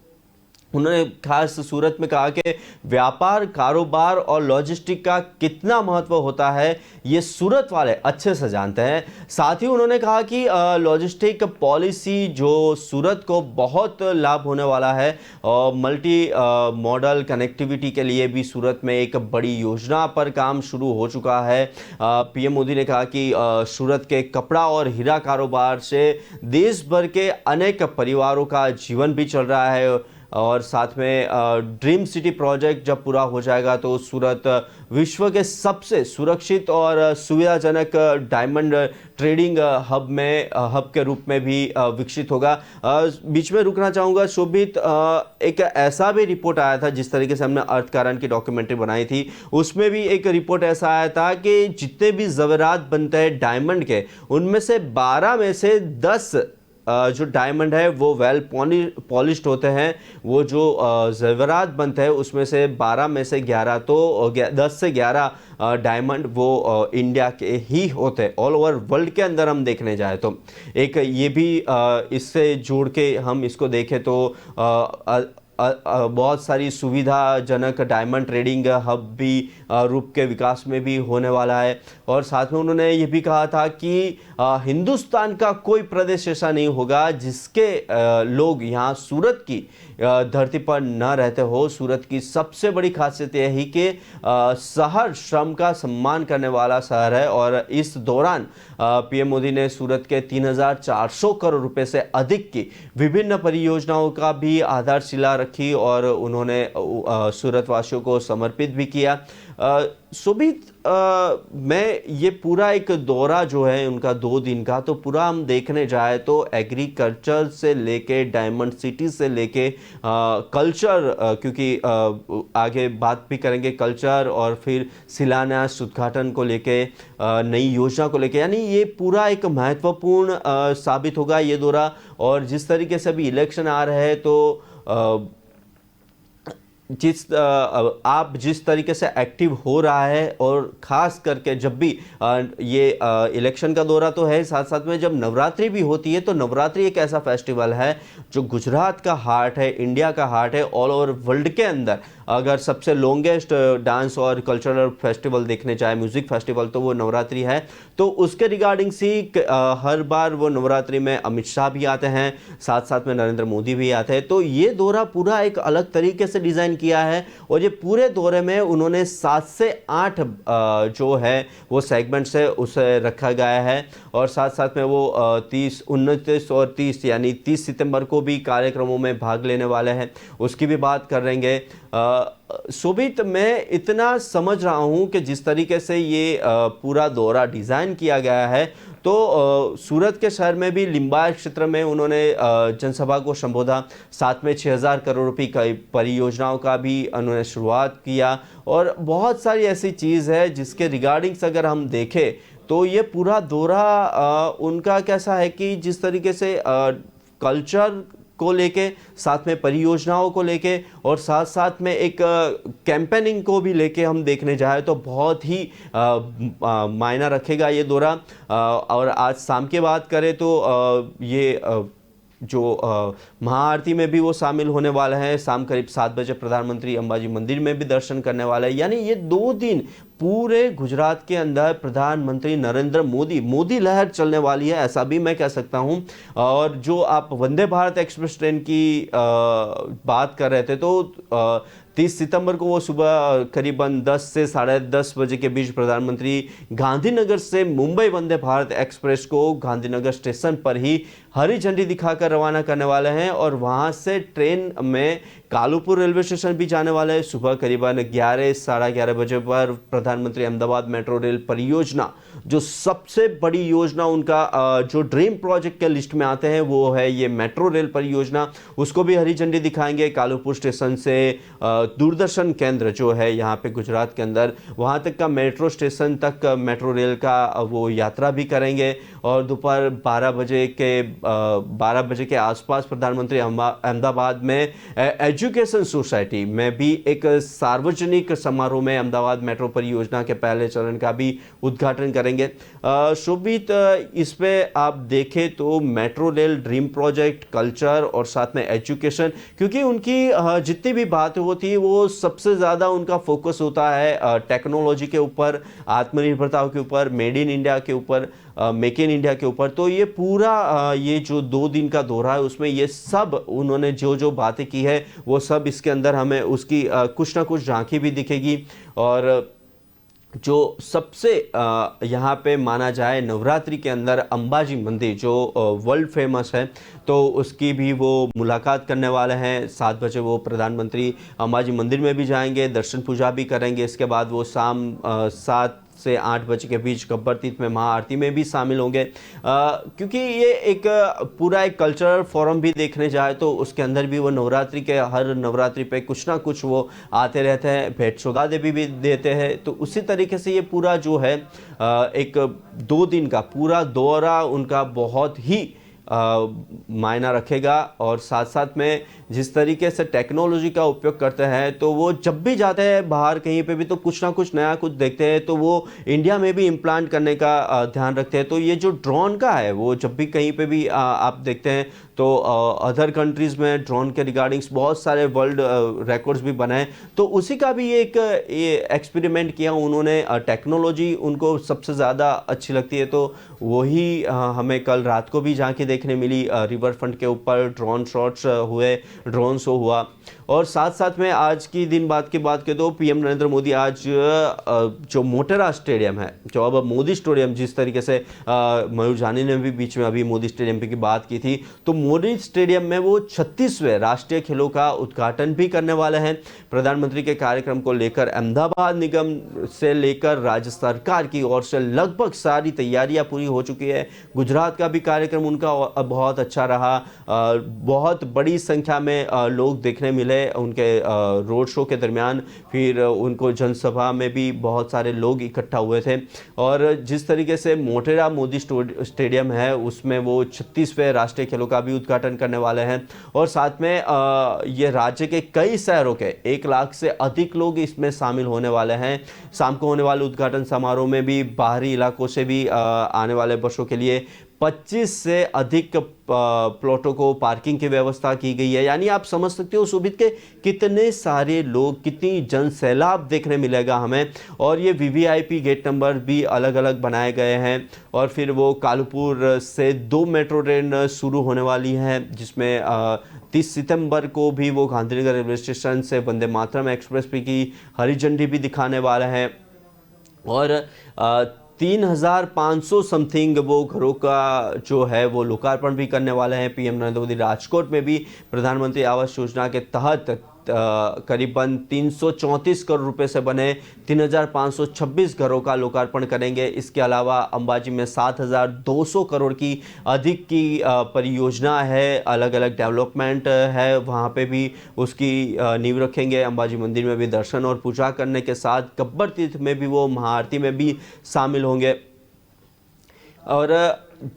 उन्होंने खास सूरत में कहा कि व्यापार, कारोबार और लॉजिस्टिक का कितना महत्व होता है ये सूरत वाले अच्छे से जानते हैं। साथ ही उन्होंने कहा कि लॉजिस्टिक पॉलिसी जो सूरत को बहुत लाभ होने वाला है और मल्टी मॉडल कनेक्टिविटी के लिए भी सूरत में एक बड़ी योजना पर काम शुरू हो चुका है। पीएम मोदी ने कहा कि सूरत के कपड़ा और हीरा कारोबार से देश भर के अनेक परिवारों का जीवन भी चल रहा है। और साथ में ड्रीम सिटी प्रोजेक्ट जब पूरा हो जाएगा तो सूरत विश्व के सबसे सुरक्षित और सुविधाजनक डायमंड ट्रेडिंग हब के रूप में भी विकसित होगा। बीच में रुकना चाहूँगा शोभित, एक ऐसा भी रिपोर्ट आया था, जिस तरीके से हमने अर्थ कारण की डॉक्यूमेंट्री बनाई थी उसमें भी एक रिपोर्ट ऐसा आया था कि जितने भी ज़ेवरात बनते हैं डायमंड के, उनमें से 12 में से 10 जो डायमंड है वो वेल पॉलिश्ड होते हैं। वो जो ज़ेवरात बनते हैं उसमें से 12 में से 11 तो 10 से 11 डायमंड वो इंडिया के ही होते हैं। ऑल ओवर वर्ल्ड के अंदर हम देखने जाए तो एक ये भी इससे जोड़ के हम इसको देखें तो बहुत सारी सुविधाजनक डायमंड ट्रेडिंग हब भी रूप के विकास में भी होने वाला है। और साथ में उन्होंने ये भी कहा था कि हिंदुस्तान का कोई प्रदेश ऐसा नहीं होगा जिसके लोग यहाँ सूरत की धरती पर न रहते हो। सूरत की सबसे बड़ी खासियत यह है कि शहर श्रम का सम्मान करने वाला शहर है। और इस दौरान पीएम मोदी ने सूरत के 3,400 करोड़ रुपए से अधिक की विभिन्न परियोजनाओं का भी आधारशिला रखी और उन्होंने सूरत वासियों को समर्पित भी किया। शोभित, मैं ये पूरा एक दौरा जो है उनका 2 दिन का, तो पूरा हम देखने जाए तो एग्रीकल्चर से लेके डायमंड सिटी से लेके कल्चर, क्योंकि आगे बात भी करेंगे कल्चर और फिर शिलान्यास उद्घाटन को लेके, नई योजना को लेके, यानी ये पूरा एक महत्वपूर्ण साबित होगा ये दौरा। और जिस तरीके से अभी इलेक्शन आ रहे हैं तो आप जिस तरीके से एक्टिव हो रहा है, और ख़ास करके जब भी ये इलेक्शन का दौरा तो है, साथ साथ में जब नवरात्रि भी होती है, तो नवरात्रि एक ऐसा फेस्टिवल है जो गुजरात का हार्ट है, इंडिया का हार्ट है। ऑल ओवर वर्ल्ड के अंदर अगर सबसे लॉन्गेस्ट डांस और कल्चरल फेस्टिवल देखने चाहे, म्यूज़िक फेस्टिवल, तो वो नवरात्रि है। तो उसके रिगार्डिंग सी हर बार वो नवरात्रि में अमित शाह भी आते हैं, साथ साथ में नरेंद्र मोदी भी आते हैं। तो ये दौरा पूरा एक अलग तरीके से डिज़ाइन किया है, और ये पूरे दौरे में उन्होंने 7 से 8 जो है वो सेगमेंट्स है उसे रखा गया है। और साथ साथ में वो 30, 29 और 30 यानी 30 सितंबर को भी कार्यक्रमों में भाग लेने वाले हैं, उसकी भी बात करेंगे। शोभित, मैं इतना समझ रहा हूँ कि जिस तरीके से ये पूरा दौरा डिज़ाइन किया गया है, तो सूरत के शहर में भी लिंबायत क्षेत्र में उन्होंने जनसभा को संबोधा, साथ में 6000 करोड़ रुपए की परियोजनाओं का भी उन्होंने शुरुआत किया, और बहुत सारी ऐसी चीज़ है जिसके रिगार्डिंग्स अगर हम देखें तो ये पूरा दौरा उनका कैसा है कि जिस तरीके से कल्चर को लेके, साथ में परियोजनाओं को लेके, और साथ साथ में एक कैंपेनिंग को भी लेके हम देखने जाए तो बहुत ही मायना रखेगा ये दौरा। और आज शाम की बात करें तो ये जो महाआरती में भी वो शामिल होने वाला है। शाम करीब 7 बजे प्रधानमंत्री अंबाजी मंदिर में भी दर्शन करने वाला है। यानी ये 2 दिन पूरे गुजरात के अंदर प्रधानमंत्री नरेंद्र मोदी लहर चलने वाली है, ऐसा भी मैं कह सकता हूं। और जो आप वंदे भारत एक्सप्रेस ट्रेन की बात कर रहे थे, तो 30 सितंबर को वो सुबह करीबन 10 से 10:30 बजे के बीच प्रधानमंत्री गांधीनगर से मुंबई वंदे भारत एक्सप्रेस को गांधीनगर स्टेशन पर ही हरी झंडी दिखाकर रवाना करने वाले हैं, और वहां से ट्रेन में कालूपुर रेलवे स्टेशन भी जाने वाले हैं। सुबह करीबन 11, 11:30 बजे पर प्रधानमंत्री अहमदाबाद मेट्रो रेल परियोजना, जो सबसे बड़ी योजना उनका जो ड्रीम प्रोजेक्ट के लिस्ट में आते हैं, वो है ये मेट्रो रेल परियोजना, उसको भी हरी झंडी दिखाएंगे। कालूपुर स्टेशन से दूरदर्शन केंद्र जो है यहाँ पे गुजरात के अंदर, वहाँ तक का मेट्रो स्टेशन तक मेट्रो रेल का वो यात्रा भी करेंगे। और दोपहर 12 बजे के आसपास प्रधानमंत्री अहमदाबाद में एजुकेशन सोसाइटी में भी एक सार्वजनिक समारोह में अहमदाबाद मेट्रो परियोजना के पहले चरण का भी उद्घाटन करेंगे। शोभित, इस पे आप देखें तो metro rail, dream project, culture और साथ में एजुकेशन, क्योंकि उनकी जितनी भी बातें होती है वो सबसे ज़्यादा उनका फोकस होता है टेक्नोलॉजी के ऊपर, आत्मनिर्भरता के ऊपर, मेड इन इंडिया के ऊपर, मेक इन इंडिया के ऊपर। तो ये पूरा ये जो 2 दिन का दौरा है उसमें ये सब उन्होंने जो बातें की है वो सब इसके अंदर हमें उसकी कुछ ना कुछ झांकी भी दिखेगी। और जो सबसे यहाँ पे माना जाए नवरात्रि के अंदर अंबाजी मंदिर जो वर्ल्ड फेमस है, तो उसकी भी वो मुलाकात करने वाले हैं। 7 बजे वो प्रधानमंत्री अंबाजी मंदिर में भी जाएंगे, दर्शन पूजा भी करेंगे। इसके बाद वो शाम 7 से 8 बजे के बीच गब्बर तीर्थ में महाआरती में भी शामिल होंगे। क्योंकि ये एक पूरा एक कल्चरल फोरम भी देखने जाए तो उसके अंदर भी वो नवरात्रि के हर नवरात्रि पे कुछ ना कुछ वो आते रहते हैं, भेंट सौगादे भी देते हैं। तो उसी तरीके से ये पूरा जो है एक 2 दिन का पूरा दौरा उनका बहुत ही मायना रखेगा। और साथ साथ में जिस तरीके से टेक्नोलॉजी का उपयोग करते हैं, तो वो जब भी जाते हैं बाहर कहीं पे भी तो कुछ ना कुछ नया कुछ देखते हैं, तो वो इंडिया में भी इम्प्लांट करने का ध्यान रखते हैं। तो ये जो ड्रोन का है वो जब भी कहीं पे भी आप देखते हैं तो अदर कंट्रीज़ में ड्रोन के रिगार्डिंग्स बहुत सारे वर्ल्ड रिकॉर्ड्स भी बनाए। तो उसी का भी एक एक्सपेरिमेंट किया उन्होंने। टेक्नोलॉजी उनको सबसे ज़्यादा अच्छी लगती है, तो वही हमें कल रात को भी जाके देखने मिली। रिवर फ्रंट के ऊपर ड्रोन शॉट्स हुए, ड्रोन शो हुआ। और साथ साथ में आज की दिन बात की बात करें तो पीएम नरेंद्र मोदी आज जो मोटेरा स्टेडियम है, जो अब मोदी स्टेडियम, जिस तरीके से मयूर जानी ने भी बीच में अभी मोदी स्टेडियम की बात की थी, तो मोदी स्टेडियम में वो 36वें राष्ट्रीय खेलों का उद्घाटन भी करने वाले हैं। प्रधानमंत्री के कार्यक्रम को लेकर अहमदाबाद निगम से लेकर राज्य सरकार की ओर से लगभग सारी तैयारियां पूरी हो चुकी है। गुजरात का भी कार्यक्रम उनका बहुत अच्छा रहा। बहुत बड़ी संख्या में में लोग देखने मिले उनके रोड शो के दरमियान। फिर उनको जनसभा में भी बहुत सारे लोग इकट्ठा हुए थे। और जिस तरीके से मोटेरा मोदी स्टेडियम है उसमें वो 36वें राष्ट्रीय खेलों का भी उद्घाटन करने वाले हैं। और साथ में ये राज्य के कई शहरों के 1 लाख से अधिक लोग इसमें शामिल होने वाले हैं। शाम को होने वाले उद्घाटन समारोह में भी बाहरी इलाकों से भी आने वाले बसों के लिए 25 से अधिक प्लॉटों को पार्किंग की व्यवस्था की गई है। यानी आप समझ सकते हो सुबित के कितने सारे लोग, कितनी जन सैलाब देखने मिलेगा हमें। और ये वीवीआईपी गेट नंबर भी अलग अलग बनाए गए हैं। और फिर वो कालूपुर से 2 मेट्रो ट्रेन शुरू होने वाली है, जिसमें 30 सितंबर को भी वो गांधीनगर रेलवे स्टेशन से वंदे मातरम एक्सप्रेस भी की हरी झंडी भी दिखाने वाला है। और 3500 समथिंग वो घरों का जो है वो लोकार्पण भी करने वाले हैं पीएम नरेंद्र मोदी। राजकोट में भी प्रधानमंत्री आवास योजना के तहत करीबन 334 करोड़ रुपए से बने 3526 घरों का लोकार्पण करेंगे। इसके अलावा अंबाजी में 7200 करोड़ की अधिक की परियोजना है, अलग अलग डेवलपमेंट है, वहाँ पे भी उसकी नींव रखेंगे। अंबाजी मंदिर में भी दर्शन और पूजा करने के साथ गब्बर तीर्थ में भी वो महाआरती में भी शामिल होंगे। और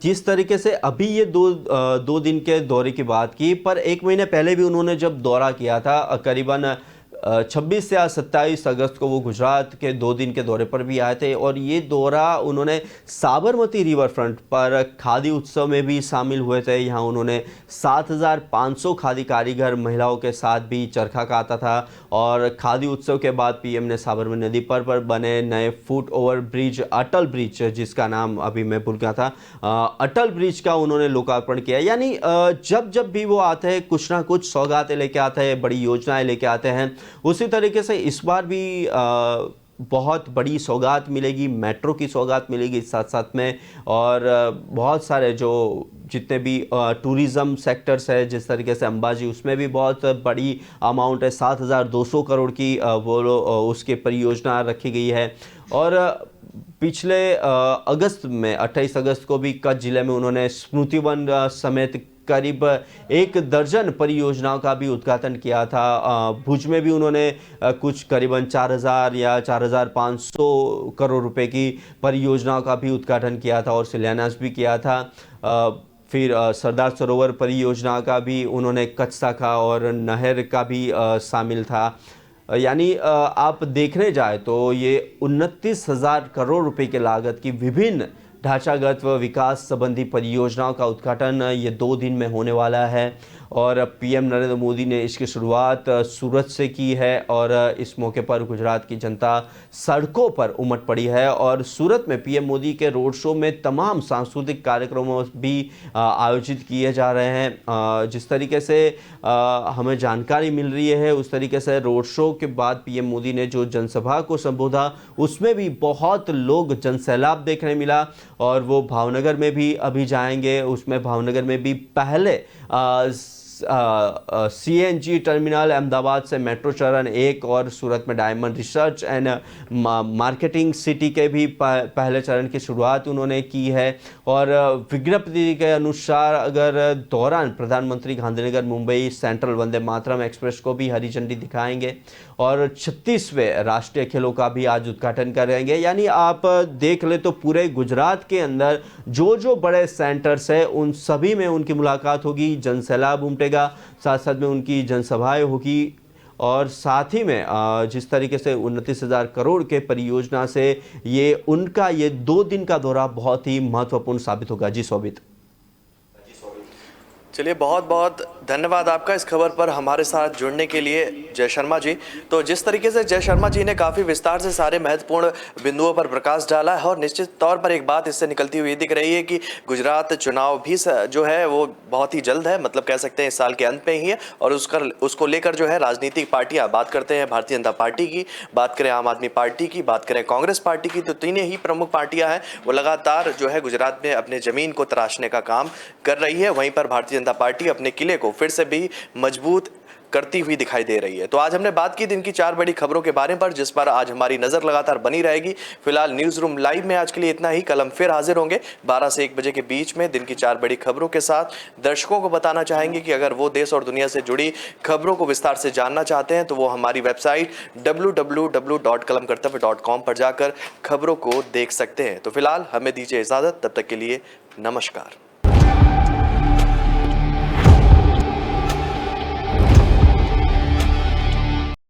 जिस तरीके से अभी ये दो दिन के दौरे की बात की, पर 1 महीने पहले भी उन्होंने जब दौरा किया था करीबन 26 या 27 अगस्त को वो गुजरात के 2 दिन के दौरे पर भी आए थे। और ये दौरा उन्होंने साबरमती रिवर फ्रंट पर खादी उत्सव में भी शामिल हुए थे। यहाँ उन्होंने 7500 खादी कारीगर महिलाओं के साथ भी चरखा काता था। और खादी उत्सव के बाद पीएम ने साबरमती नदी पर बने नए फुट ओवर ब्रिज, अटल ब्रिज, जिसका नाम अभी मैं भूल गया था, अटल ब्रिज का उन्होंने लोकार्पण किया। यानी जब जब भी वो आते हैं कुछ ना कुछ सौगातें लेके आते हैं, बड़ी योजनाएं लेके आते हैं। उसी तरीके से इस बार भी बहुत बड़ी सौगात मिलेगी, मेट्रो की सौगात मिलेगी साथ साथ में। और बहुत सारे जो जितने भी टूरिज़्म सेक्टर्स है, जिस तरीके से अंबाजी, उसमें भी बहुत बड़ी अमाउंट है, 7200 करोड़ की वो उसकी परियोजना रखी गई है। और पिछले अगस्त में 28 अगस्त को भी कच्छ जिले में उन्होंने स्मृति वन समेत करीब 1 दर्जन परियोजनाओं का भी उद्घाटन किया था। भुज में भी उन्होंने कुछ करीबन 4000 या 4500 करोड़ रुपए की परियोजनाओं का भी उद्घाटन किया था और शिलान्यास भी किया था। फिर सरदार सरोवर परियोजना का भी उन्होंने कच्छ शाखा और नहर का भी शामिल था। यानी आप देखने जाए तो ये 29,000 करोड़ रुपए की लागत की विभिन्न ढांचागत व विकास संबंधी परियोजनाओं का उद्घाटन ये 2 दिन में होने वाला है। और पीएम नरेंद्र मोदी ने इसकी शुरुआत सूरत से की है। और इस मौके पर गुजरात की जनता सड़कों पर उमड़ पड़ी है। और सूरत में पीएम मोदी के रोड शो में तमाम सांस्कृतिक कार्यक्रमों भी आयोजित किए जा रहे हैं। जिस तरीके से हमें जानकारी मिल रही है उस तरीके से रोड शो के बाद पीएम मोदी ने जो जनसभा को संबोधा उसमें भी बहुत लोग जनसैलाब देखने मिला। और वो भावनगर में भी अभी जाएंगे, उसमें भावनगर में भी पहले सीएनजी टर्मिनल, अहमदाबाद से मेट्रो चरण 1 और सूरत में diamond research and marketing city के भी पहले चरण की शुरुआत उन्होंने की है। और विज्ञप्ति के अनुसार अगर दौरान प्रधानमंत्री गांधीनगर मुंबई सेंट्रल वंदे मातरम एक्सप्रेस को भी हरी झंडी दिखाएंगे और 36वें राष्ट्रीय खेलों का भी आज उद्घाटन करेंगे। यानी आप देख ले तो पूरे गुजरात के अंदर जो बड़े सेंटर्स है उन सभी में उनकी मुलाकात होगी, जनसैलाब उमटेगा, साथ साथ में उनकी जनसभाएं होगी। और साथ ही में जिस तरीके से 29,000 करोड़ के परियोजना से ये उनका ये 2 दिन का दौरा बहुत ही महत्वपूर्ण साबित होगा। जी शोभित।
चलिए, बहुत बहुत धन्यवाद आपका इस खबर पर हमारे साथ जुड़ने के लिए जय शर्मा जी। तो जिस तरीके से जय शर्मा जी ने काफ़ी विस्तार से सारे महत्वपूर्ण बिंदुओं पर प्रकाश डाला है और निश्चित तौर पर एक बात इससे निकलती हुई दिख रही है कि गुजरात चुनाव भी जो है वो बहुत ही जल्द है, मतलब कह सकते हैं इस साल के अंत में ही है। और उसको लेकर जो है राजनीतिक पार्टियाँ, बात करते हैं भारतीय जनता पार्टी की, बात करें आम आदमी पार्टी की, बात करें कांग्रेस पार्टी की, तो तीनों ही प्रमुख पार्टियाँ हैं वो लगातार जो है गुजरात में अपने ज़मीन को तराशने का काम कर रही है। वहीं पर भारतीय जनता पार्टी अपने किले को फिर से भी मजबूत करती हुई दिखाई दे रही है। तो आज हमने बात की दिन की 4 बड़ी खबरों के बारे पर, जिस पर आज हमारी नजर लगातार बनी रहेगी। फिलहाल न्यूज रूम लाइव में आज के लिए इतना ही। कल हम फिर हाजिर होंगे 12 से 1 बजे के बीच में दिन की 4 बड़ी खबरों के साथ। दर्शकों को बताना चाहेंगे कि अगर वो देश और दुनिया से जुड़ी खबरों को विस्तार से जानना चाहते हैं तो वो हमारी वेबसाइट www.kalamkartavya.com पर जाकर खबरों को देख सकते हैं। तो फिलहाल हमें दीजिए इजाजत, तब तक के लिए नमस्कार।